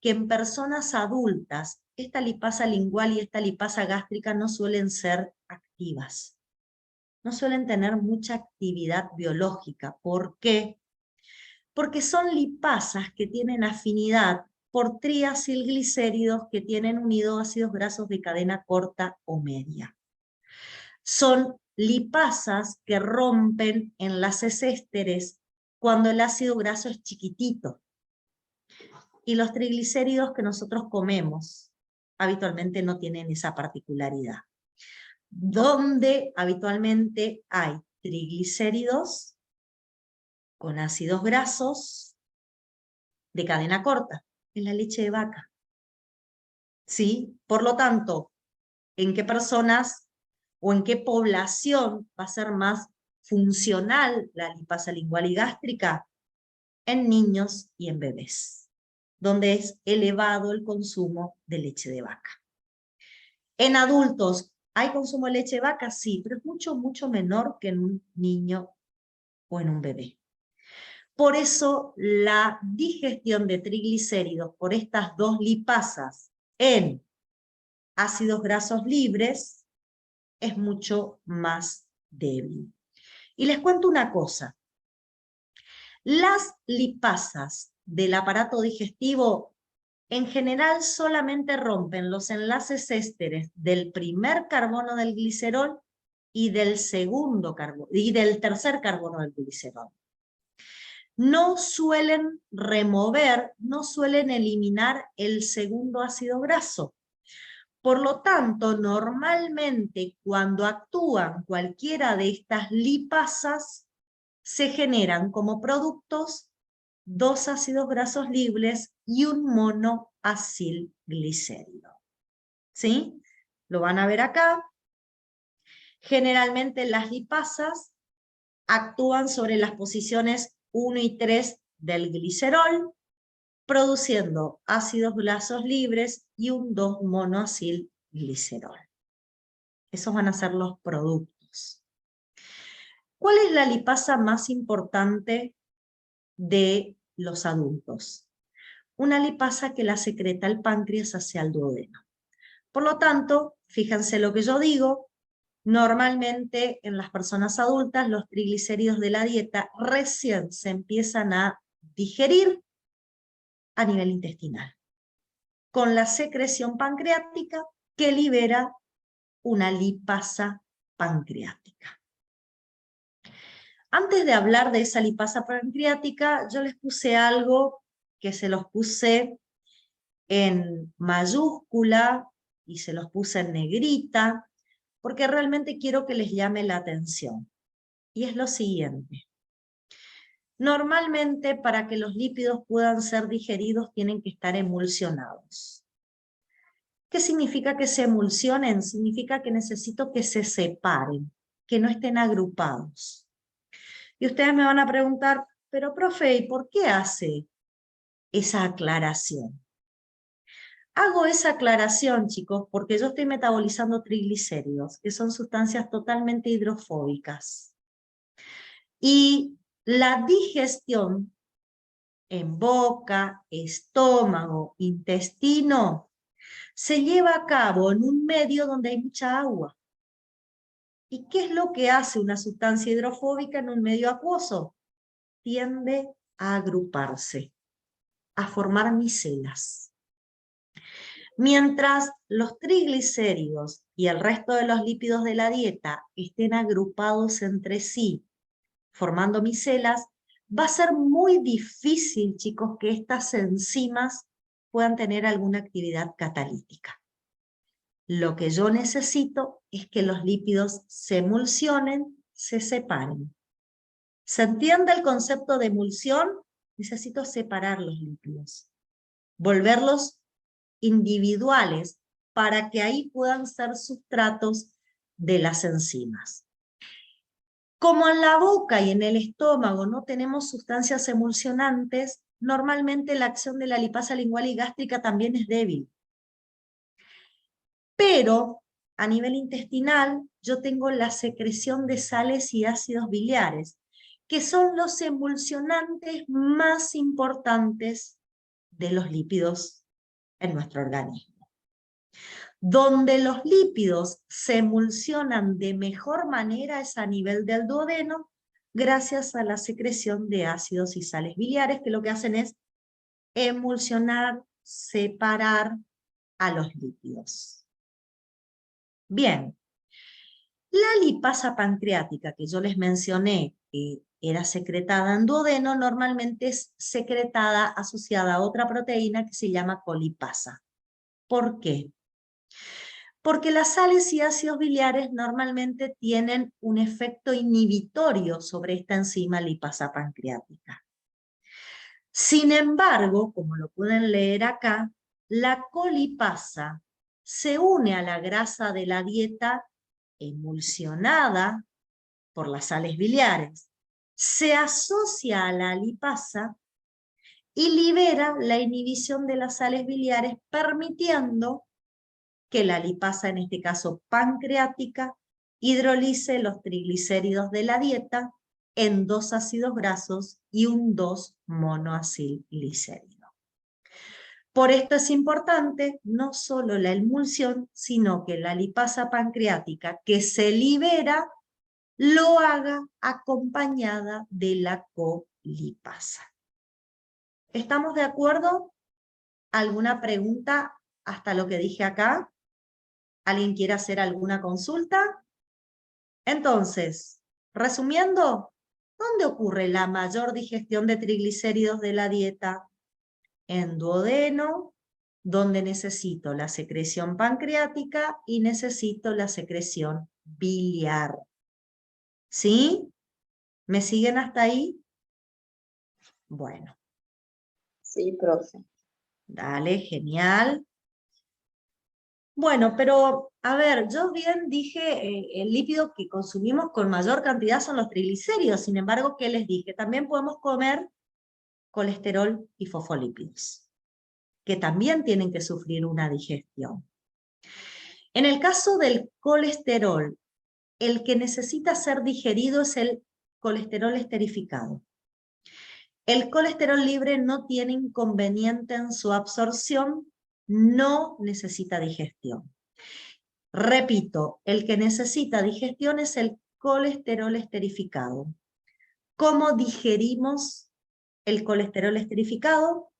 que en personas adultas, esta lipasa lingual y esta lipasa gástrica no suelen ser activas. No suelen tener mucha actividad biológica. ¿Por qué? Porque son lipasas que tienen afinidad por triacilglicéridos que tienen unidos ácidos grasos de cadena corta o media. Son lipasas que rompen enlaces ésteres cuando el ácido graso es chiquitito. Y los triglicéridos que nosotros comemos habitualmente no tienen esa particularidad. Donde habitualmente hay triglicéridos con ácidos grasos de cadena corta, en la leche de vaca. ¿Sí? Por lo tanto, ¿en qué personas o en qué población va a ser más funcional la lipasa lingual y gástrica? En niños y en bebés, donde es elevado el consumo de leche de vaca. En adultos, ¿hay consumo de leche de vaca? Sí, pero es mucho, mucho menor que en un niño o en un bebé. Por eso la digestión de triglicéridos por estas dos lipasas en ácidos grasos libres es mucho más débil. Y les cuento una cosa. Las lipasas del aparato digestivo en general solamente rompen los enlaces ésteres del primer carbono del glicerol y del tercer carbono del glicerol. No suelen remover, no suelen eliminar el segundo ácido graso. Por lo tanto, normalmente cuando actúan cualquiera de estas lipasas, se generan como productos dos ácidos grasos libres y un monoacilglicérido. ¿Sí? Lo van a ver acá. Generalmente las lipasas actúan sobre las posiciones 1 y 3 del glicerol, produciendo ácidos grasos libres y un 2-monoacilglicerol. Esos van a ser los productos. ¿Cuál es la lipasa más importante de los adultos? Una lipasa que la secreta el páncreas hacia el duodeno. Por lo tanto, fíjense lo que yo digo, normalmente en las personas adultas los triglicéridos de la dieta recién se empiezan a digerir a nivel intestinal, con la secreción pancreática que libera una lipasa pancreática. Antes de hablar de esa lipasa pancreática, yo les puse algo que se los puse en mayúscula y se los puse en negrita, porque realmente quiero que les llame la atención. Y es lo siguiente. Normalmente, para que los lípidos puedan ser digeridos, tienen que estar emulsionados. ¿Qué significa que se emulsionen? Significa que necesito que se separen, que no estén agrupados. Y ustedes me van a preguntar, pero profe, ¿y por qué hace esa aclaración? Hago esa aclaración, chicos, porque yo estoy metabolizando triglicéridos, que son sustancias totalmente hidrofóbicas. Y la digestión en boca, estómago, intestino, se lleva a cabo en un medio donde hay mucha agua. ¿Y qué es lo que hace una sustancia hidrofóbica en un medio acuoso? Tiende a agruparse, a formar micelas. Mientras los triglicéridos y el resto de los lípidos de la dieta estén agrupados entre sí, formando micelas, va a ser muy difícil, chicos, que estas enzimas puedan tener alguna actividad catalítica. Lo que yo necesito es que los lípidos se emulsionen, se separen. ¿Se entiende el concepto de emulsión? Necesito separar los lípidos, volverlos individuales para que ahí puedan ser sustratos de las enzimas. Como en la boca y en el estómago no tenemos sustancias emulsionantes, normalmente la acción de la lipasa lingual y gástrica también es débil. Pero a nivel intestinal, yo tengo la secreción de sales y ácidos biliares, que son los emulsionantes más importantes de los lípidos en nuestro organismo. Donde los lípidos se emulsionan de mejor manera es a nivel del duodeno, gracias a la secreción de ácidos y sales biliares, que lo que hacen es emulsionar, separar a los lípidos. Bien, la lipasa pancreática que yo les mencioné, que era secretada en duodeno, normalmente es secretada asociada a otra proteína que se llama colipasa. ¿Por qué? Porque las sales y ácidos biliares normalmente tienen un efecto inhibitorio sobre esta enzima lipasa pancreática. Sin embargo, como lo pueden leer acá, la colipasa se une a la grasa de la dieta emulsionada por las sales biliares, se asocia a la lipasa y libera la inhibición de las sales biliares, permitiendo que la lipasa, en este caso pancreática, hidrolice los triglicéridos de la dieta en 2 ácidos grasos y un 2-monoacilglicérido. Por esto es importante no solo la emulsión, sino que la lipasa pancreática que se libera lo haga acompañada de la colipasa. ¿Estamos de acuerdo? ¿Alguna pregunta hasta lo que dije acá? ¿Alguien quiere hacer alguna consulta? Entonces, resumiendo, ¿dónde ocurre la mayor digestión de triglicéridos de la dieta? En duodeno, donde necesito la secreción pancreática y necesito la secreción biliar. ¿Sí? ¿Me siguen hasta ahí? Bueno. Sí, profe. Dale, genial. Bueno, pero a ver, yo bien dije, el lípido que consumimos con mayor cantidad son los triglicéridos. Sin embargo, ¿qué les dije? También podemos comer colesterol y fosfolípidos, que también tienen que sufrir una digestión. En el caso del colesterol, el que necesita ser digerido es el colesterol esterificado. El colesterol libre no tiene inconveniente en su absorción, no necesita digestión. Repito, el que necesita digestión es el colesterol esterificado. ¿Cómo digerimos el colesterol esterificado?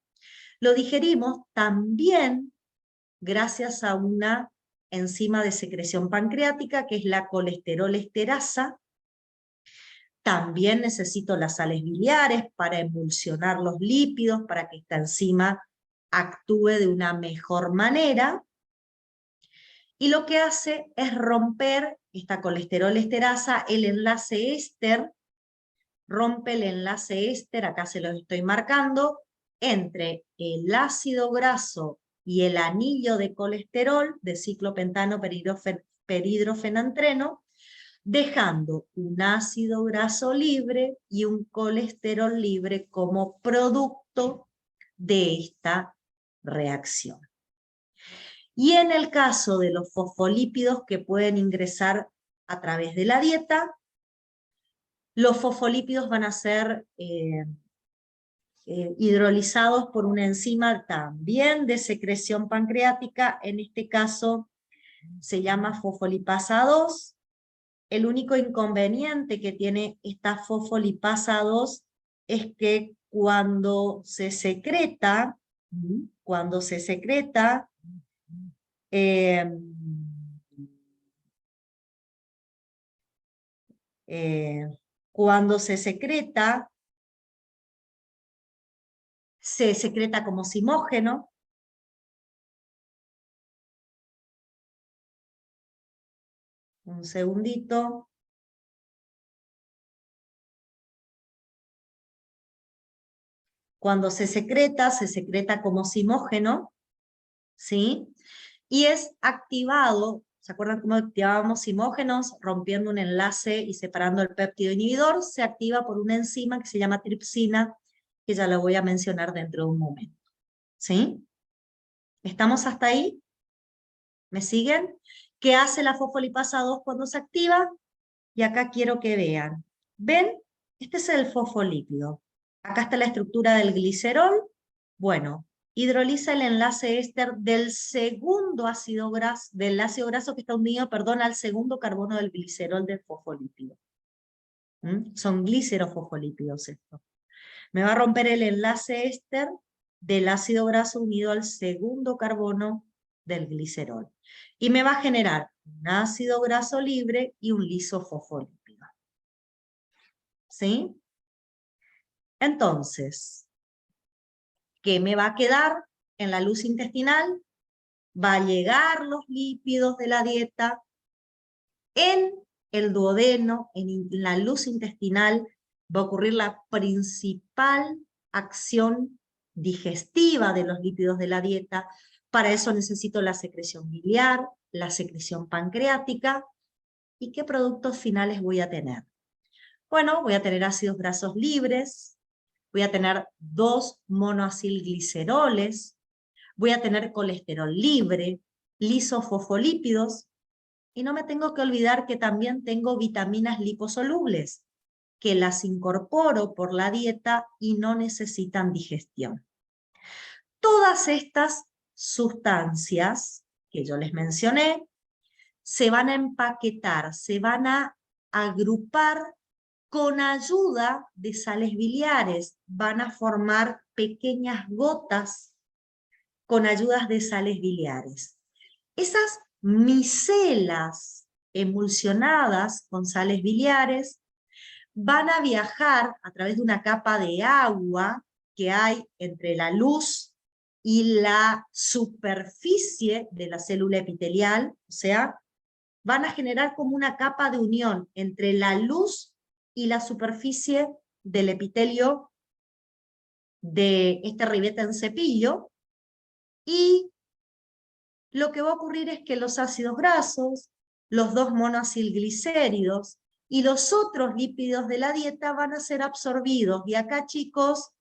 Lo digerimos también gracias a una enzima de secreción pancreática, que es la colesterol esterasa. También necesito las sales biliares para emulsionar los lípidos, para que esta enzima actúe de una mejor manera. Y lo que hace es romper esta colesterol esterasa, el enlace éster, rompe el enlace éster, acá se lo estoy marcando, entre el ácido graso y el anillo de colesterol de ciclopentano peridrofenantreno, dejando un ácido graso libre y un colesterol libre como producto de esta reacción. Y en el caso de los fosfolípidos que pueden ingresar a través de la dieta, los fosfolípidos van a ser hidrolizados por una enzima también de secreción pancreática, en este caso se llama fosfolipasa 2. El único inconveniente que tiene esta fosfolipasa 2 es que cuando se secreta, cuando se secreta se secreta como simógeno. Un segundito. Cuando se secreta como simógeno, ¿sí? Y es activado, ¿se acuerdan cómo activábamos simógenos? Rompiendo un enlace y separando el péptido inhibidor, se activa por una enzima que se llama tripsina, que ya lo voy a mencionar dentro de un momento. ¿Sí? ¿Estamos hasta ahí? ¿Me siguen? ¿Qué hace la fosfolipasa 2 cuando se activa? Y acá quiero que vean. ¿Ven? Este es el fosfolípido. Acá está la estructura del glicerol. Bueno, hidroliza el enlace éster del segundo ácido graso, del ácido graso que está unido, perdón, al segundo carbono del glicerol del fosfolípido. Son glicerofosfolípidos estos. Me va a romper el enlace éster del ácido graso unido al segundo carbono del glicerol. Y me va a generar un ácido graso libre y un lisofosfolípido. ¿Sí? Entonces, ¿qué me va a quedar en la luz intestinal? Va a llegar los lípidos de la dieta en el duodeno, en la luz intestinal, va a ocurrir la principal acción digestiva de los lípidos de la dieta. Para eso necesito la secreción biliar, la secreción pancreática. ¿Y qué productos finales voy a tener? Bueno, voy a tener ácidos grasos libres, voy a tener 2 monoacilgliceroles, voy a tener colesterol libre, lisofosfolípidos, y no me tengo que olvidar que también tengo vitaminas liposolubles, que las incorporo por la dieta y no necesitan digestión. Todas estas sustancias que yo les mencioné se van a empaquetar, se van a agrupar con ayuda de sales biliares. Van a formar pequeñas gotas con ayudas de sales biliares. Esas micelas emulsionadas con sales biliares van a viajar a través de una capa de agua que hay entre la luz y la superficie de la célula epitelial, o sea, van a generar como una capa de unión entre la luz y la superficie del epitelio de este ribete en cepillo, y lo que va a ocurrir es que los ácidos grasos, los 2 monoacilglicéridos y los otros lípidos de la dieta van a ser absorbidos. Y acá, chicos,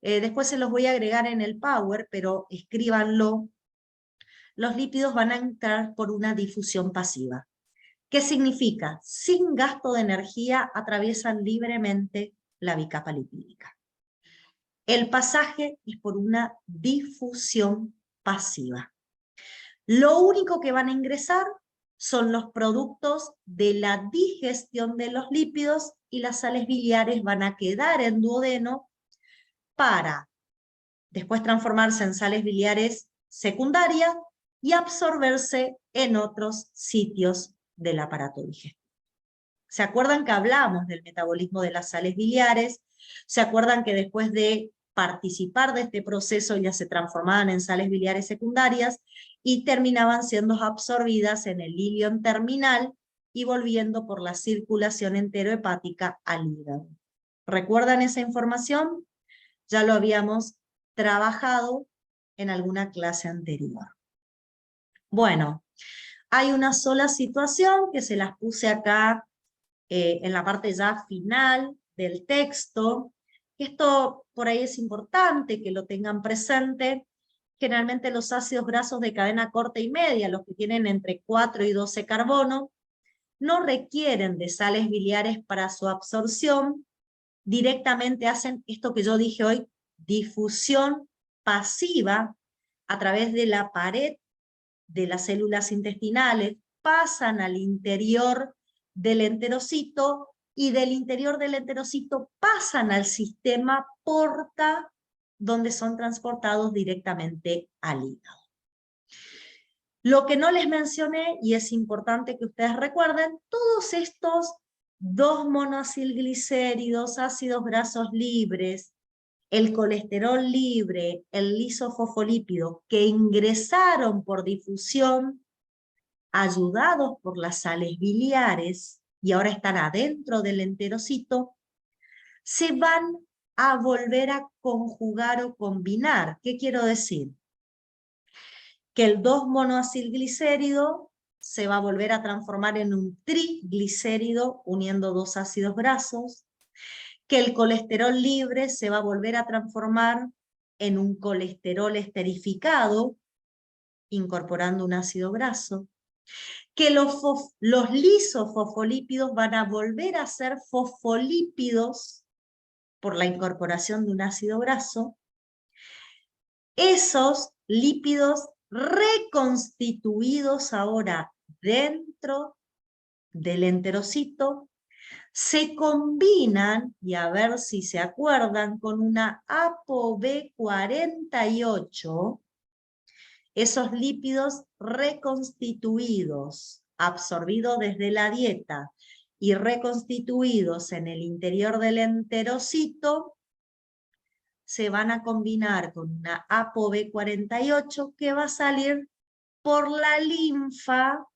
después se los voy a agregar en el Power, pero escríbanlo. Los lípidos van a entrar por una difusión pasiva. ¿Qué significa? Sin gasto de energía atraviesan libremente la bicapa lipídica. El pasaje es por una difusión pasiva. Lo único que van a ingresar son los productos de la digestión de los lípidos, y las sales biliares van a quedar en duodeno para después transformarse en sales biliares secundarias y absorberse en otros sitios del aparato digestivo. ¿Se acuerdan que hablamos del metabolismo de las sales biliares? ¿Se acuerdan que después de participar de este proceso ya se transformaban en sales biliares secundarias y terminaban siendo absorbidas en el ilion terminal y volviendo por la circulación enterohepática al hígado? ¿Recuerdan esa información? Ya lo habíamos trabajado en alguna clase anterior. Bueno, hay una sola situación que se las puse acá en la parte ya final del texto. Esto por ahí es importante que lo tengan presente. Generalmente los ácidos grasos de cadena corta y media, los que tienen entre 4 y 12 carbono, no requieren de sales biliares para su absorción. Directamente hacen esto que yo dije hoy, difusión pasiva a través de la pared de las células intestinales, pasan al interior del enterocito, y del interior del enterocito pasan al sistema porta, donde son transportados directamente al hígado. Lo que no les mencioné, y es importante que ustedes recuerden, todos estos 2 monoacilglicéridos, ácidos grasos libres, el colesterol libre, el lisofosfolípido, que ingresaron por difusión, ayudados por las sales biliares, y ahora están adentro del enterocito, se van a volver a conjugar o combinar. ¿Qué quiero decir? Que el 2-monoacilglicérido se va a volver a transformar en un triglicérido uniendo 2 ácidos grasos, que el colesterol libre se va a volver a transformar en un colesterol esterificado, incorporando un ácido graso, que los lisofosfolípidos van a volver a ser fosfolípidos por la incorporación de un ácido graso. Esos lípidos reconstituidos ahora dentro del enterocito se combinan, y a ver si se acuerdan, con una ApoB48, esos lípidos reconstituidos, absorbidos desde la dieta y reconstituidos en el interior del enterocito, se van a combinar con una ApoB48 que va a salir por la linfa.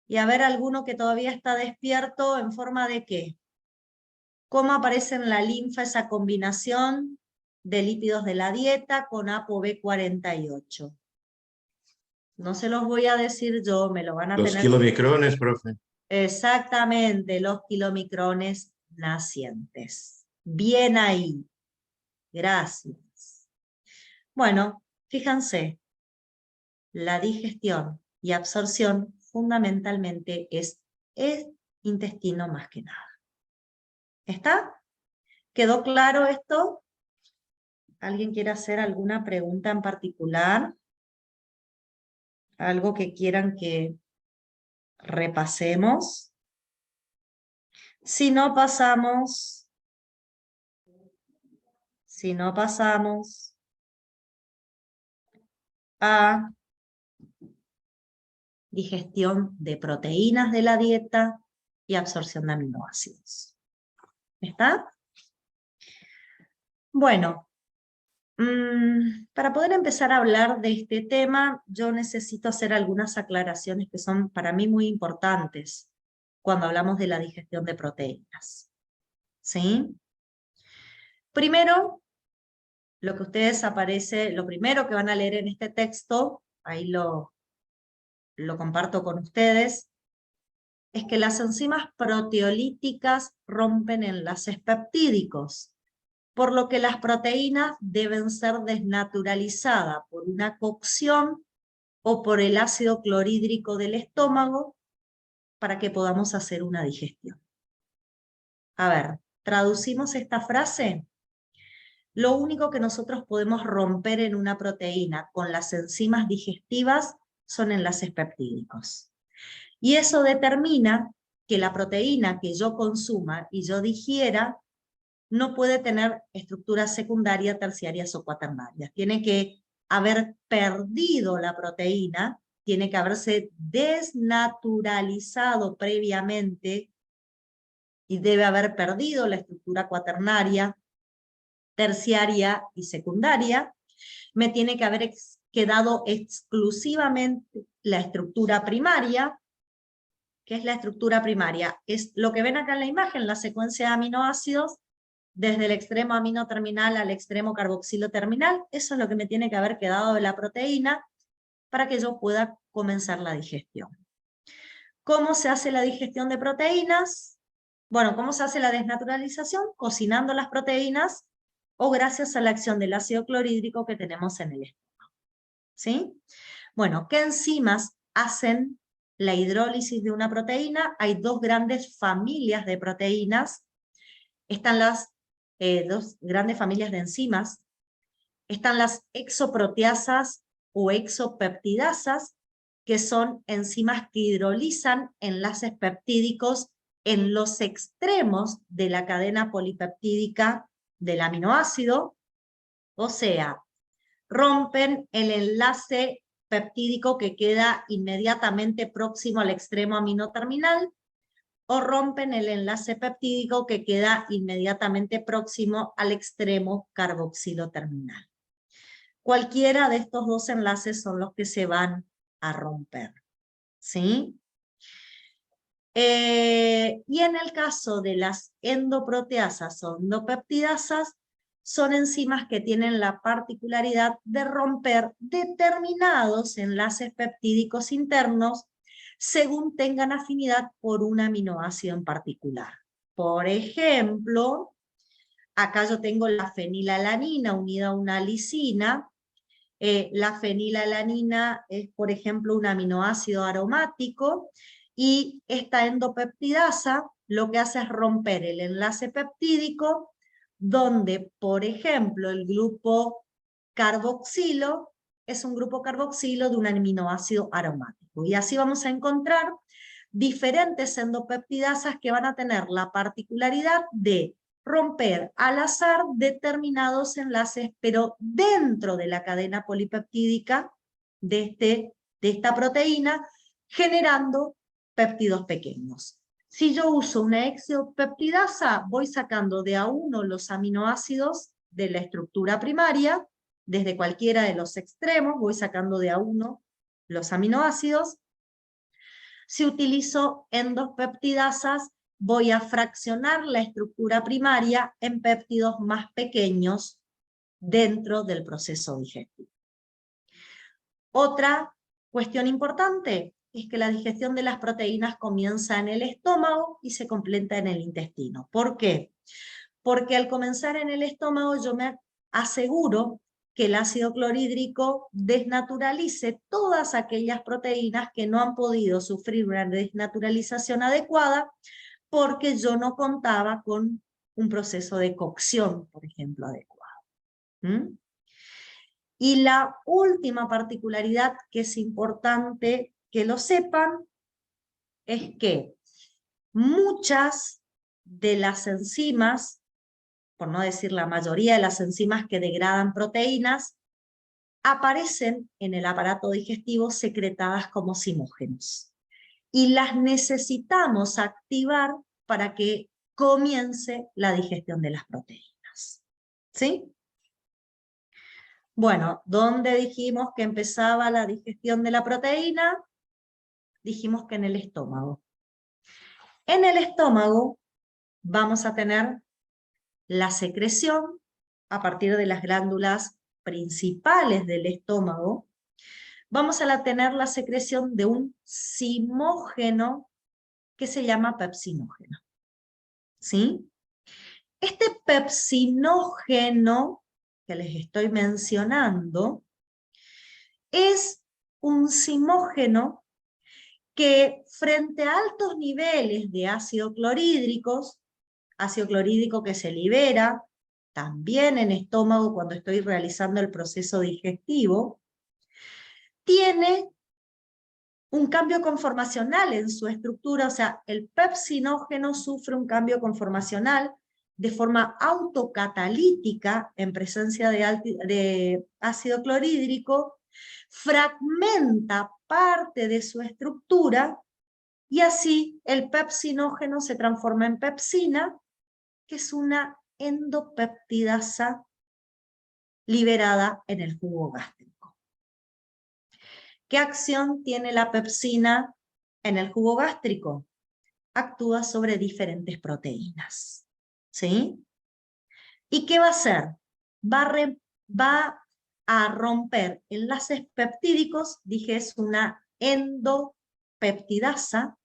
Y a ver alguno que todavía está despierto, ¿en forma de qué? ¿Cómo aparece en la linfa esa combinación de lípidos de la dieta con ApoB48? No se los voy a decir yo, me lo van a Los tener... kilomicrones, profe. Exactamente, los kilomicrones nacientes. Bien ahí. Gracias. Bueno, fíjense, la digestión y absorción fundamentalmente es intestino más que nada. ¿Está? ¿Quedó claro esto? ¿Alguien quiere hacer alguna pregunta en particular? ¿Algo que quieran que repasemos? Si no pasamos a digestión de proteínas de la dieta y absorción de aminoácidos. ¿Está? Bueno, para poder empezar a hablar de este tema, yo necesito hacer algunas aclaraciones que son para mí muy importantes cuando hablamos de la digestión de proteínas. ¿Sí? Primero, lo que ustedes lo primero que van a leer en este texto, ahí lo comparto con ustedes, es que las enzimas proteolíticas rompen enlaces peptídicos, por lo que las proteínas deben ser desnaturalizadas por una cocción o por el ácido clorhídrico del estómago para que podamos hacer una digestión. A ver, ¿traducimos esta frase? Lo único que nosotros podemos romper en una proteína con las enzimas digestivas son enlaces peptídicos. Y eso determina que la proteína que yo consuma y yo digiera no puede tener estructuras secundarias, terciarias o cuaternarias. Tiene que haber perdido la proteína, tiene que haberse desnaturalizado previamente y debe haber perdido la estructura cuaternaria, terciaria y secundaria. Me tiene que haber quedado exclusivamente la estructura primaria. ¿Qué es la estructura primaria? Es lo que ven acá en la imagen, la secuencia de aminoácidos, desde el extremo amino terminal al extremo carboxilo terminal. Eso es lo que me tiene que haber quedado de la proteína para que yo pueda comenzar la digestión. ¿Cómo se hace la digestión de proteínas? Bueno, ¿cómo se hace la desnaturalización? Cocinando las proteínas o gracias a la acción del ácido clorhídrico que tenemos en el estómago. ¿Sí? Bueno, ¿qué enzimas hacen la hidrólisis de una proteína? Hay dos grandes familias de proteínas. Están las dos grandes familias de enzimas. Están las exoproteasas o exopeptidasas, que son enzimas que hidrolizan enlaces peptídicos en los extremos de la cadena polipeptídica del aminoácido, o sea, rompen el enlace peptídico que queda inmediatamente próximo al extremo amino terminal, o rompen el enlace peptídico que queda inmediatamente próximo al extremo carboxilo terminal. Cualquiera de estos dos enlaces son los que se van a romper. ¿Sí? Y en el caso de las endoproteasas o endopeptidasas, son enzimas que tienen la particularidad de romper determinados enlaces peptídicos internos según tengan afinidad por un aminoácido en particular. Por ejemplo, acá yo tengo la fenilalanina unida a una lisina, La fenilalanina es, por ejemplo, un aminoácido aromático, y esta endopeptidasa lo que hace es romper el enlace peptídico, donde, por ejemplo, el grupo carboxilo es un grupo carboxilo de un aminoácido aromático. Y así vamos a encontrar diferentes endopeptidasas que van a tener la particularidad de romper al azar determinados enlaces, pero dentro de la cadena polipeptídica de esta proteína, generando péptidos pequeños. Si yo uso una exopeptidasa, voy sacando de a uno los aminoácidos de la estructura primaria, desde cualquiera de los extremos, voy sacando de a uno los aminoácidos. Si utilizo endopeptidasas, voy a fraccionar la estructura primaria en péptidos más pequeños dentro del proceso digestivo. Otra cuestión importante es que la digestión de las proteínas comienza en el estómago y se completa en el intestino. ¿Por qué? Porque al comenzar en el estómago yo me aseguro que el ácido clorhídrico desnaturalice todas aquellas proteínas que no han podido sufrir una desnaturalización adecuada porque yo no contaba con un proceso de cocción, por ejemplo, adecuado. Y la última particularidad que es importante que lo sepan es que muchas de las enzimas, por no decir la mayoría de las enzimas que degradan proteínas, aparecen en el aparato digestivo secretadas como zimógenos. Y las necesitamos activar para que comience la digestión de las proteínas. ¿Sí? Bueno, ¿dónde dijimos que empezaba la digestión de la proteína? Dijimos que en el estómago. En el estómago vamos a tener la secreción a partir de las glándulas principales del estómago. Vamos a tener la secreción de un zimógeno que se llama pepsinógeno. ¿Sí? Este pepsinógeno que les estoy mencionando es un zimógeno que frente a altos niveles de ácido clorhídrico que se libera también en estómago cuando estoy realizando el proceso digestivo, tiene un cambio conformacional en su estructura, o sea, el pepsinógeno sufre un cambio conformacional de forma autocatalítica en presencia de ácido clorhídrico, fragmenta parte de su estructura y así el pepsinógeno se transforma en pepsina, que es una endopeptidasa liberada en el jugo gástrico. ¿Qué acción tiene la pepsina en el jugo gástrico? Actúa sobre diferentes proteínas. ¿Sí? ¿Y qué va a hacer? Va a romper enlaces peptídicos, dije es una endopeptidasa,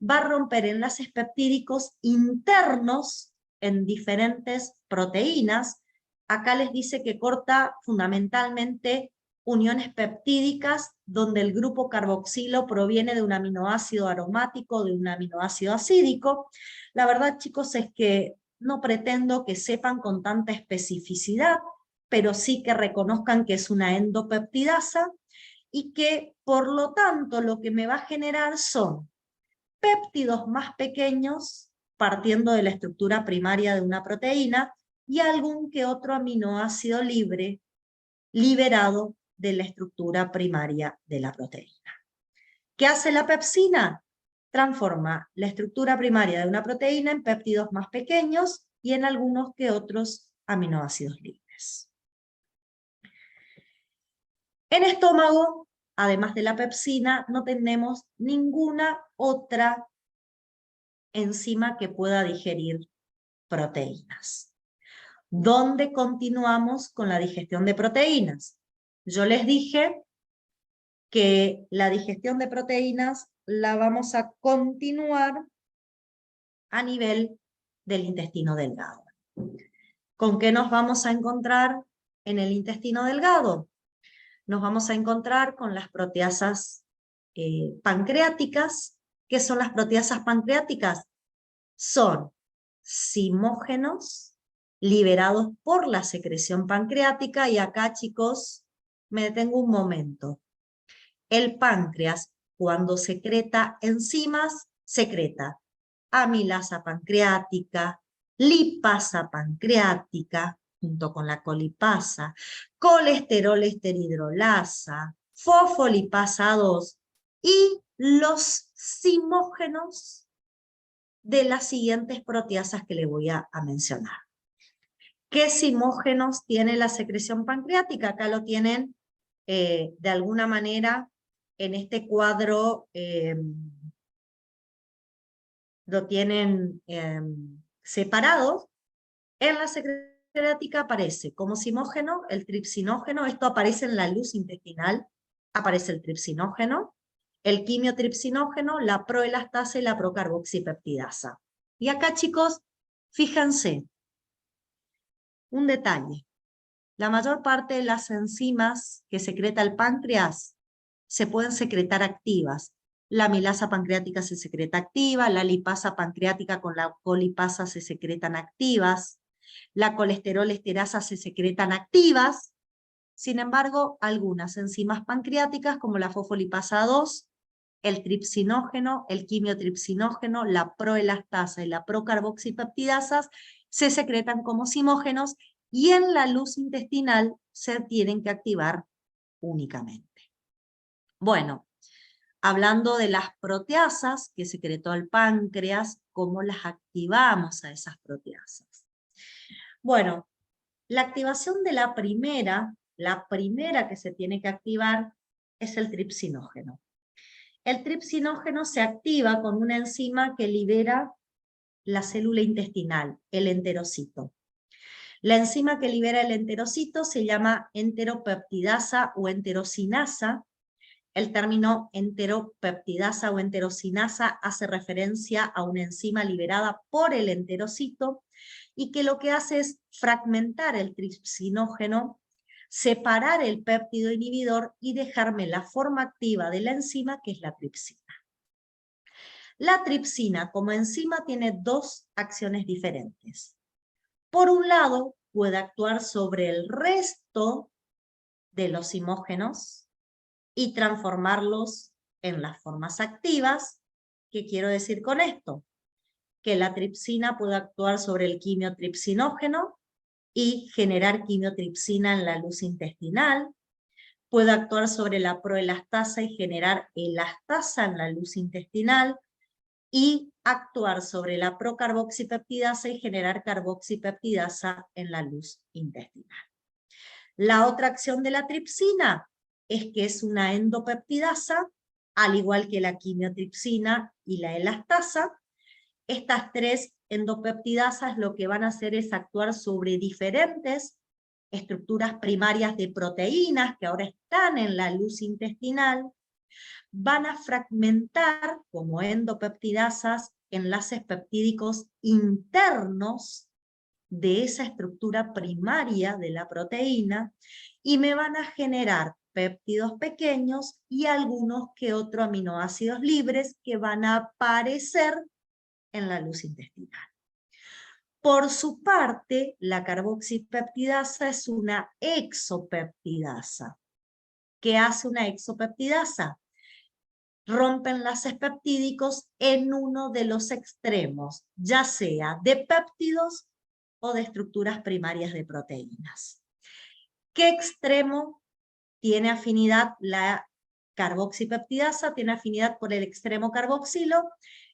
va a romper enlaces peptídicos internos en diferentes proteínas. Acá les dice que corta fundamentalmente uniones peptídicas donde el grupo carboxilo proviene de un aminoácido aromático, de un aminoácido acídico. La verdad, chicos, es que no pretendo que sepan con tanta especificidad, pero sí que reconozcan que es una endopeptidasa y que, por lo tanto, lo que me va a generar son péptidos más pequeños, partiendo de la estructura primaria de una proteína, y algún que otro aminoácido libre liberado de la estructura primaria de la proteína. ¿Qué hace la pepsina? Transforma la estructura primaria de una proteína en péptidos más pequeños y en algunos que otros aminoácidos libres. En estómago, además de la pepsina, no tenemos ninguna otra enzima que pueda digerir proteínas. ¿Dónde continuamos con la digestión de proteínas? Yo les dije que la digestión de proteínas la vamos a continuar a nivel del intestino delgado. ¿Con qué nos vamos a encontrar en el intestino delgado? nos vamos a encontrar con las proteasas pancreáticas. ¿Qué son las proteasas pancreáticas? Son zimógenos liberados por la secreción pancreática, y acá, chicos, me detengo un momento. El páncreas, cuando secreta enzimas, secreta amilasa pancreática, lipasa pancreática, junto con la colipasa, colesterol esteridrolasa, fosfolipasa 2 y los zimógenos de las siguientes proteasas que le voy a mencionar. ¿Qué zimógenos tiene la secreción pancreática? Acá lo tienen de alguna manera en este cuadro, lo tienen separados. En la secreción pancreática aparece como zimógeno el tripsinógeno, esto aparece en la luz intestinal, aparece el tripsinógeno, el quimiotripsinógeno, la proelastasa y la procarboxipeptidasa. Y acá, chicos, fíjense, un detalle. La mayor parte de las enzimas que secreta el páncreas se pueden secretar activas. La amilasa pancreática se secreta activa, la lipasa pancreática con la colipasa se secretan activas, la colesterol esterasa se secretan activas. Sin embargo, algunas enzimas pancreáticas como la fosfolipasa 2, el tripsinógeno, el quimiotripsinógeno, la proelastasa y la procarboxipeptidasas se secretan como zimógenos y en la luz intestinal se tienen que activar únicamente. Bueno, hablando de las proteasas que secretó el páncreas, ¿cómo las activamos a esas proteasas? Bueno, la activación de la primera que se tiene que activar es el tripsinógeno. El tripsinógeno se activa con una enzima que libera la célula intestinal, el enterocito. La enzima que libera el enterocito se llama enteropeptidasa o enterocinasa. El término enteropeptidasa o enterocinasa hace referencia a una enzima liberada por el enterocito y que lo que hace es fragmentar el tripsinógeno, separar el péptido inhibidor y dejarme la forma activa de la enzima, que es la tripsina. La tripsina como enzima tiene dos acciones diferentes. Por un lado, puede actuar sobre el resto de los zimógenos y transformarlos en las formas activas. ¿Qué quiero decir con esto? Que la tripsina puede actuar sobre el quimiotripsinógeno y generar quimiotripsina en la luz intestinal, puede actuar sobre la proelastasa y generar elastasa en la luz intestinal, y actuar sobre la procarboxipeptidasa y generar carboxipeptidasa en la luz intestinal. La otra acción de la tripsina es que es una endopeptidasa, al igual que la quimiotripsina y la elastasa. Estas tres endopeptidasas lo que van a hacer es actuar sobre diferentes estructuras primarias de proteínas que ahora están en la luz intestinal, van a fragmentar como endopeptidasas enlaces peptídicos internos de esa estructura primaria de la proteína y me van a generar péptidos pequeños y algunos que otros aminoácidos libres que van a aparecer en la luz intestinal. Por su parte, la carboxipeptidasa es una exopeptidasa. ¿Qué hace una exopeptidasa? Rompe enlaces peptídicos en uno de los extremos, ya sea de péptidos o de estructuras primarias de proteínas. ¿Qué extremo tiene afinidad la carboxipeptidasa? Tiene afinidad por el extremo carboxilo.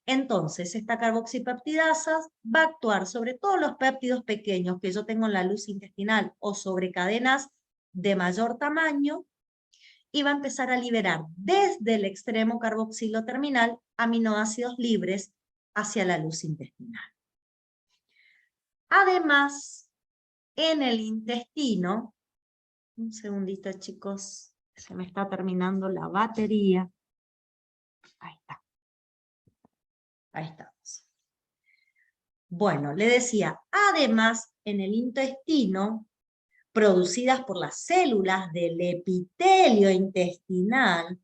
Entonces, esta carboxipeptidasa va a actuar sobre todos los péptidos pequeños que yo tengo en la luz intestinal o sobre cadenas de mayor tamaño, y va a empezar a liberar desde el extremo carboxilo terminal aminoácidos libres hacia la luz intestinal. Además, en el intestino, un segundito, chicos, se me está terminando la batería. Ahí está. Ahí estamos. Bueno, le decía, además, en el intestino producidas por las células del epitelio intestinal,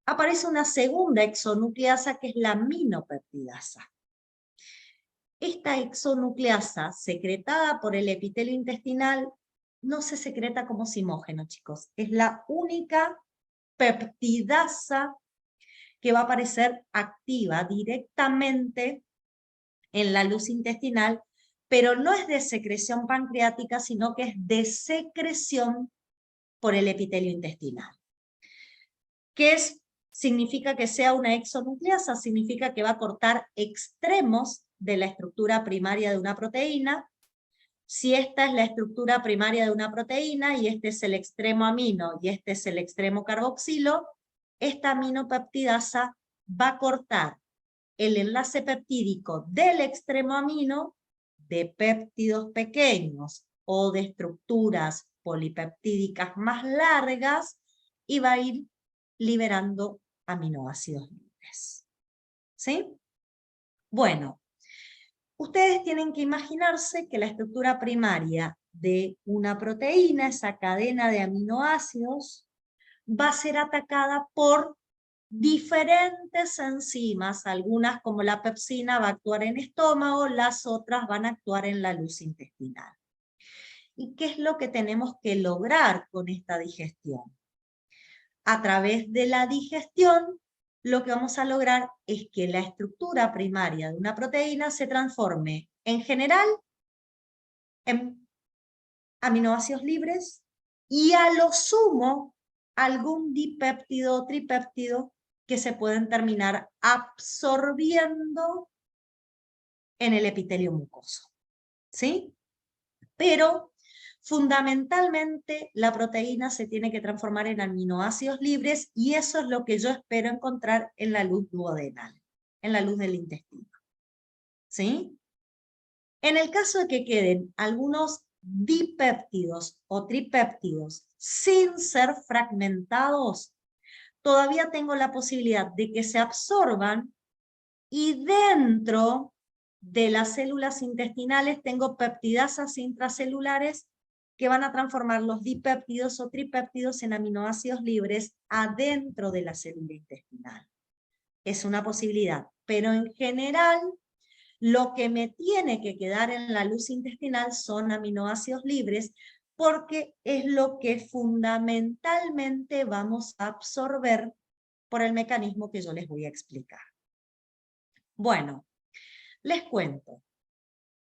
aparece una segunda exonucleasa que es la aminopeptidasa. Esta exonucleasa secretada por el epitelio intestinal no se secreta como simógeno, chicos. Es la única peptidasa que va a aparecer activa directamente en la luz intestinal, pero no es de secreción pancreática, sino que es de secreción por el epitelio intestinal. ¿Qué significa que sea una exonucleasa? Significa que va a cortar extremos de la estructura primaria de una proteína. Si esta es la estructura primaria de una proteína y este es el extremo amino y este es el extremo carboxilo, esta aminopeptidasa va a cortar el enlace peptídico del extremo amino de péptidos pequeños o de estructuras polipeptídicas más largas y va a ir liberando aminoácidos libres. ¿Sí? Bueno, ustedes tienen que imaginarse que la estructura primaria de una proteína, esa cadena de aminoácidos, va a ser atacada por diferentes enzimas, algunas como la pepsina va a actuar en estómago, las otras van a actuar en la luz intestinal. ¿Y qué es lo que tenemos que lograr con esta digestión? A través de la digestión, lo que vamos a lograr es que la estructura primaria de una proteína se transforme en general en aminoácidos libres y a lo sumo algún dipéptido o tripéptido que se pueden terminar absorbiendo en el epitelio mucoso. ¿Sí? Pero fundamentalmente la proteína se tiene que transformar en aminoácidos libres y eso es lo que yo espero encontrar en la luz duodenal, en la luz del intestino. ¿Sí? En el caso de que queden algunos dipéptidos o tripéptidos sin ser fragmentados, todavía tengo la posibilidad de que se absorban y dentro de las células intestinales tengo peptidasas intracelulares que van a transformar los dipéptidos o tripéptidos en aminoácidos libres adentro de la célula intestinal. Es una posibilidad, pero en general lo que me tiene que quedar en la luz intestinal son aminoácidos libres porque es lo que fundamentalmente vamos a absorber por el mecanismo que yo les voy a explicar. Bueno, les cuento.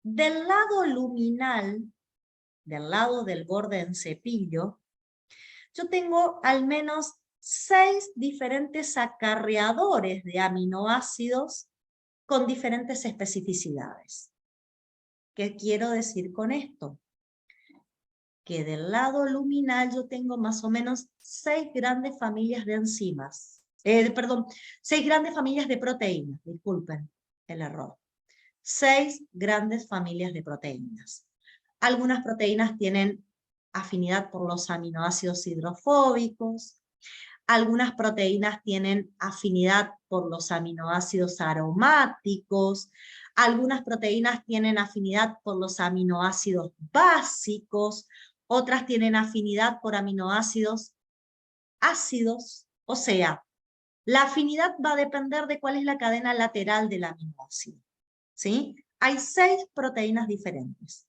Del lado luminal, del lado del borde en cepillo, yo tengo al menos 6 diferentes acarreadores de aminoácidos con diferentes especificidades. ¿Qué quiero decir con esto? Que del lado luminal yo tengo más o menos 6 grandes familias de enzimas. 6 grandes familias de proteínas, disculpen el error. 6 grandes familias de proteínas. Algunas proteínas tienen afinidad por los aminoácidos hidrofóbicos, algunas proteínas tienen afinidad por los aminoácidos aromáticos, algunas proteínas tienen afinidad por los aminoácidos básicos, otras tienen afinidad por aminoácidos ácidos, o sea, la afinidad va a depender de cuál es la cadena lateral del aminoácido. ¿Sí? Hay 6 proteínas diferentes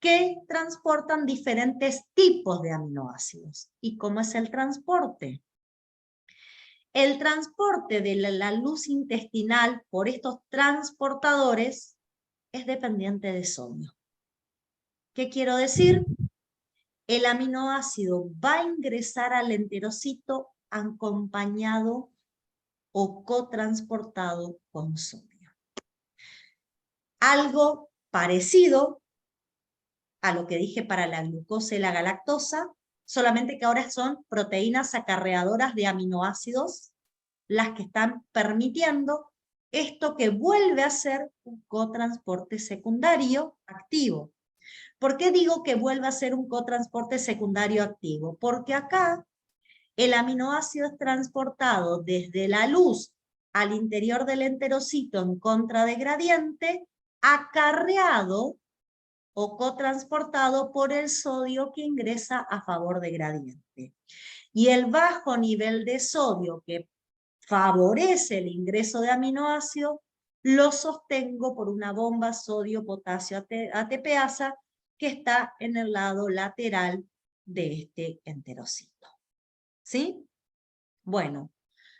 que transportan diferentes tipos de aminoácidos. ¿Y cómo es el transporte? El transporte de la luz intestinal por estos transportadores es dependiente de sodio. ¿Qué quiero decir? El aminoácido va a ingresar al enterocito acompañado o cotransportado con sodio. Algo parecido a lo que dije para la glucosa y la galactosa, solamente que ahora son proteínas acarreadoras de aminoácidos las que están permitiendo esto que vuelve a ser un cotransporte secundario activo. ¿Por qué digo que vuelve a ser un cotransporte secundario activo? Porque acá el aminoácido es transportado desde la luz al interior del enterocito en contra de gradiente, acarreado o cotransportado por el sodio que ingresa a favor de gradiente. Y el bajo nivel de sodio que favorece el ingreso de aminoácidos, lo sostengo por una bomba sodio-potasio ATPasa que está en el lado lateral de este enterocito. ¿Sí? Bueno,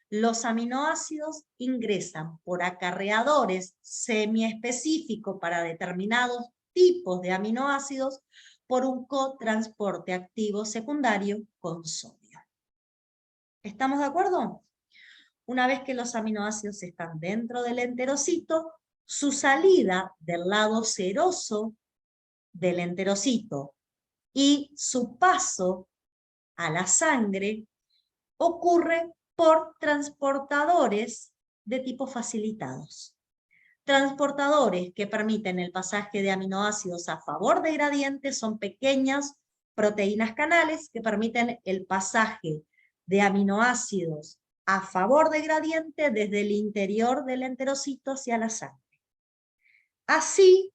los aminoácidos ingresan por acarreadores semiespecíficos para determinados tipos de aminoácidos por un cotransporte activo secundario con sodio. ¿Estamos de acuerdo? Una vez que los aminoácidos están dentro del enterocito, su salida del lado seroso del enterocito y su paso a la sangre ocurre por transportadores de tipo facilitados. Transportadores que permiten el pasaje de aminoácidos a favor de gradientes son pequeñas proteínas canales que permiten el pasaje de aminoácidos a favor de gradiente desde el interior del enterocito hacia la sangre. Así,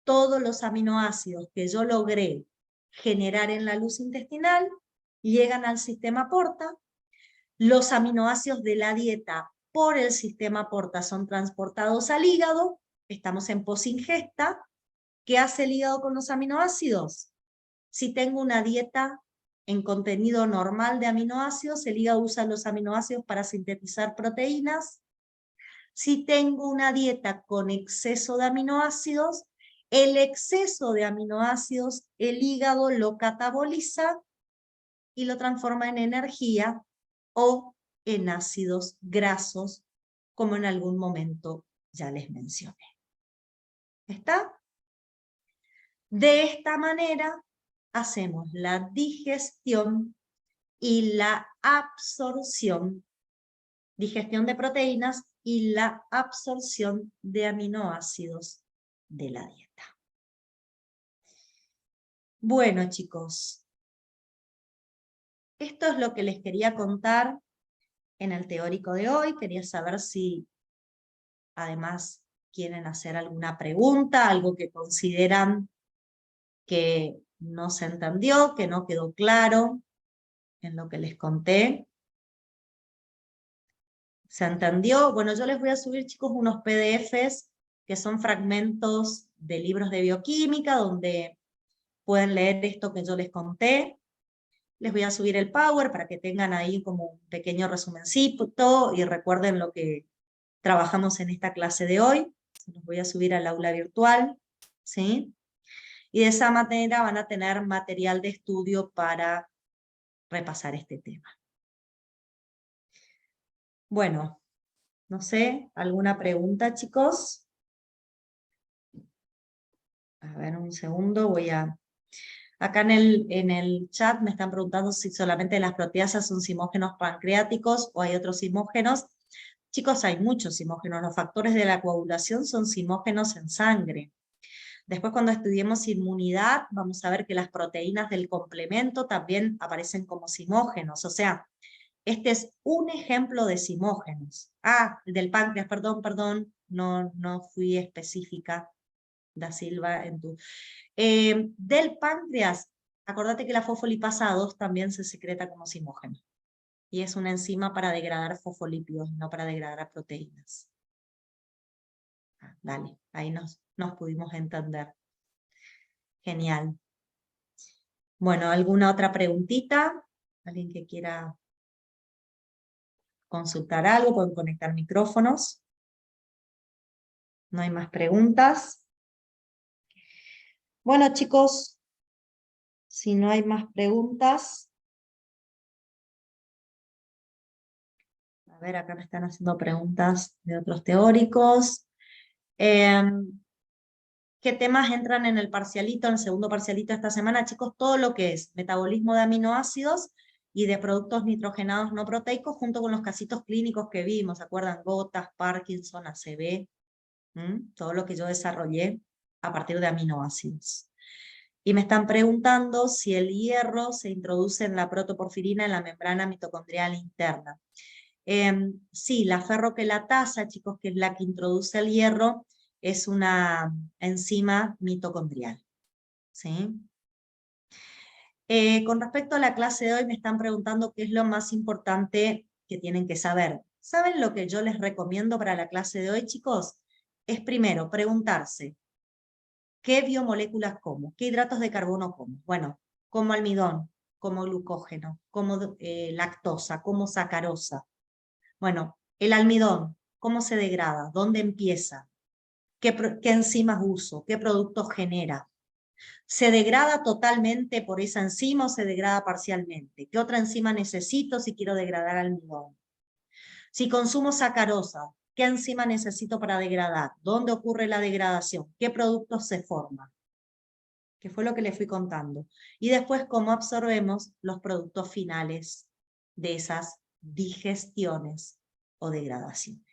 todos los aminoácidos que yo logré generar en la luz intestinal llegan al sistema porta. Los aminoácidos de la dieta por el sistema porta son transportados al hígado. Estamos en posingesta. ¿Qué hace el hígado con los aminoácidos? Si tengo una dieta en contenido normal de aminoácidos, el hígado usa los aminoácidos para sintetizar proteínas. Si tengo una dieta con exceso de aminoácidos, el exceso de aminoácidos, el hígado lo cataboliza y lo transforma en energía o en ácidos grasos, como en algún momento ya les mencioné. ¿Está? De esta manera hacemos la digestión y la absorción, digestión de proteínas y la absorción de aminoácidos de la dieta. Bueno, chicos, esto es lo que les quería contar en el teórico de hoy. Quería saber si además quieren hacer alguna pregunta, algo que consideran que no se entendió, que no quedó claro en lo que les conté. ¿Se entendió? Bueno, yo les voy a subir, chicos, unos PDFs que son fragmentos de libros de bioquímica, donde pueden leer esto que yo les conté. Les voy a subir el Power para que tengan ahí como un pequeño resumencito y recuerden lo que trabajamos en esta clase de hoy. Se los voy a subir al aula virtual, ¿sí? Y de esa manera van a tener material de estudio para repasar este tema. Bueno, no sé, ¿alguna pregunta, chicos? A ver, un segundo, voy a... Acá en el chat me están preguntando si solamente las proteasas son simógenos pancreáticos o hay otros simógenos. Chicos, hay muchos simógenos. Los factores de la coagulación son simógenos en sangre. Después, cuando estudiemos inmunidad, vamos a ver que las proteínas del complemento también aparecen como simógenos. O sea, este es un ejemplo de simógenos. Ah, el del páncreas, perdón, no fui específica, Da Silva, en tu... del páncreas, acordate que la fosfolipasa 2 también se secreta como simógeno. Y es una enzima para degradar fosfolípidos, no para degradar proteínas. Ah, dale, ahí nos pudimos entender. Genial. Bueno, ¿alguna otra preguntita? ¿Alguien que quiera consultar algo? Pueden conectar micrófonos. No hay más preguntas. Bueno, chicos, si no hay más preguntas. A ver, acá me están haciendo preguntas de otros teóricos. ¿Qué temas entran en el parcialito, en el segundo parcialito de esta semana? Chicos, todo lo que es metabolismo de aminoácidos y de productos nitrogenados no proteicos, junto con los casitos clínicos que vimos, ¿se acuerdan? Gotas, Parkinson, ACV, todo lo que yo desarrollé a partir de aminoácidos. Y me están preguntando si el hierro se introduce en la protoporfirina en la membrana mitocondrial interna. Sí, la ferroquelatasa, chicos, que es la que introduce el hierro, es una enzima mitocondrial. ¿Sí? Con respecto a la clase de hoy, me están preguntando qué es lo más importante que tienen que saber. ¿Saben lo que yo les recomiendo para la clase de hoy, chicos? Es primero preguntarse, ¿qué biomoléculas como? ¿Qué hidratos de carbono como? Bueno, como almidón, como glucógeno, como lactosa, como sacarosa. Bueno, el almidón, ¿cómo se degrada? ¿Dónde empieza? ¿Qué enzimas uso? ¿Qué productos genera? ¿Se degrada totalmente por esa enzima o se degrada parcialmente? ¿Qué otra enzima necesito si quiero degradar almidón? Si consumo sacarosa, ¿qué enzima necesito para degradar? ¿Dónde ocurre la degradación? ¿Qué productos se forman? Que fue lo que les fui contando. Y después, cómo absorbemos los productos finales de esas digestiones o degradaciones.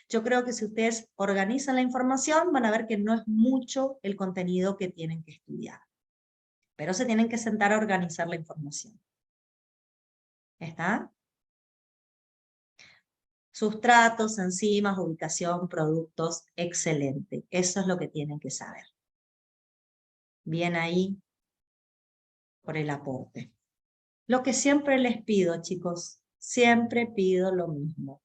Yo creo que si ustedes organizan la información, van a ver que no es mucho el contenido que tienen que estudiar. Pero se tienen que sentar a organizar la información. ¿Está? Sustratos, enzimas, ubicación, productos, excelente. Eso es lo que tienen que saber. Bien ahí por el aporte. Lo que siempre les pido, chicos, siempre pido lo mismo.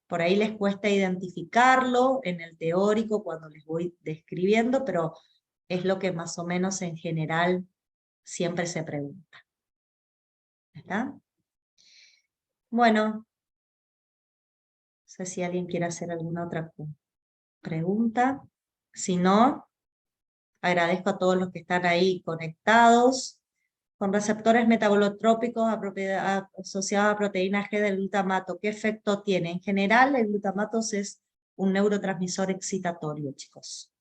Por ahí les cuesta identificarlo en el teórico cuando les voy describiendo, pero es lo que más o menos en general siempre se pregunta. ¿Está? Bueno, no sé si alguien quiere hacer alguna otra pregunta. Si no, agradezco a todos los que están ahí conectados. Con receptores metabolotrópicos asociados a proteína G del glutamato, ¿qué efecto tiene? En general, el glutamato es un neurotransmisor excitatorio, chicos.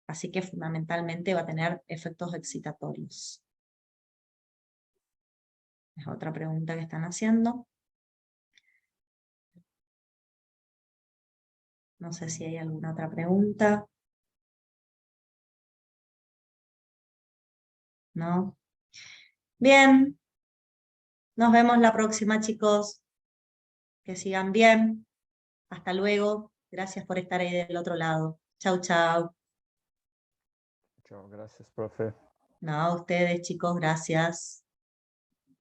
Así que fundamentalmente va a tener efectos excitatorios. Es otra pregunta que están haciendo. No sé si hay alguna otra pregunta. ¿No? Bien. Nos vemos la próxima, chicos. Que sigan bien. Hasta luego. Gracias por estar ahí del otro lado. Chau, chau. Chao, gracias, profe. No, a ustedes, chicos, gracias.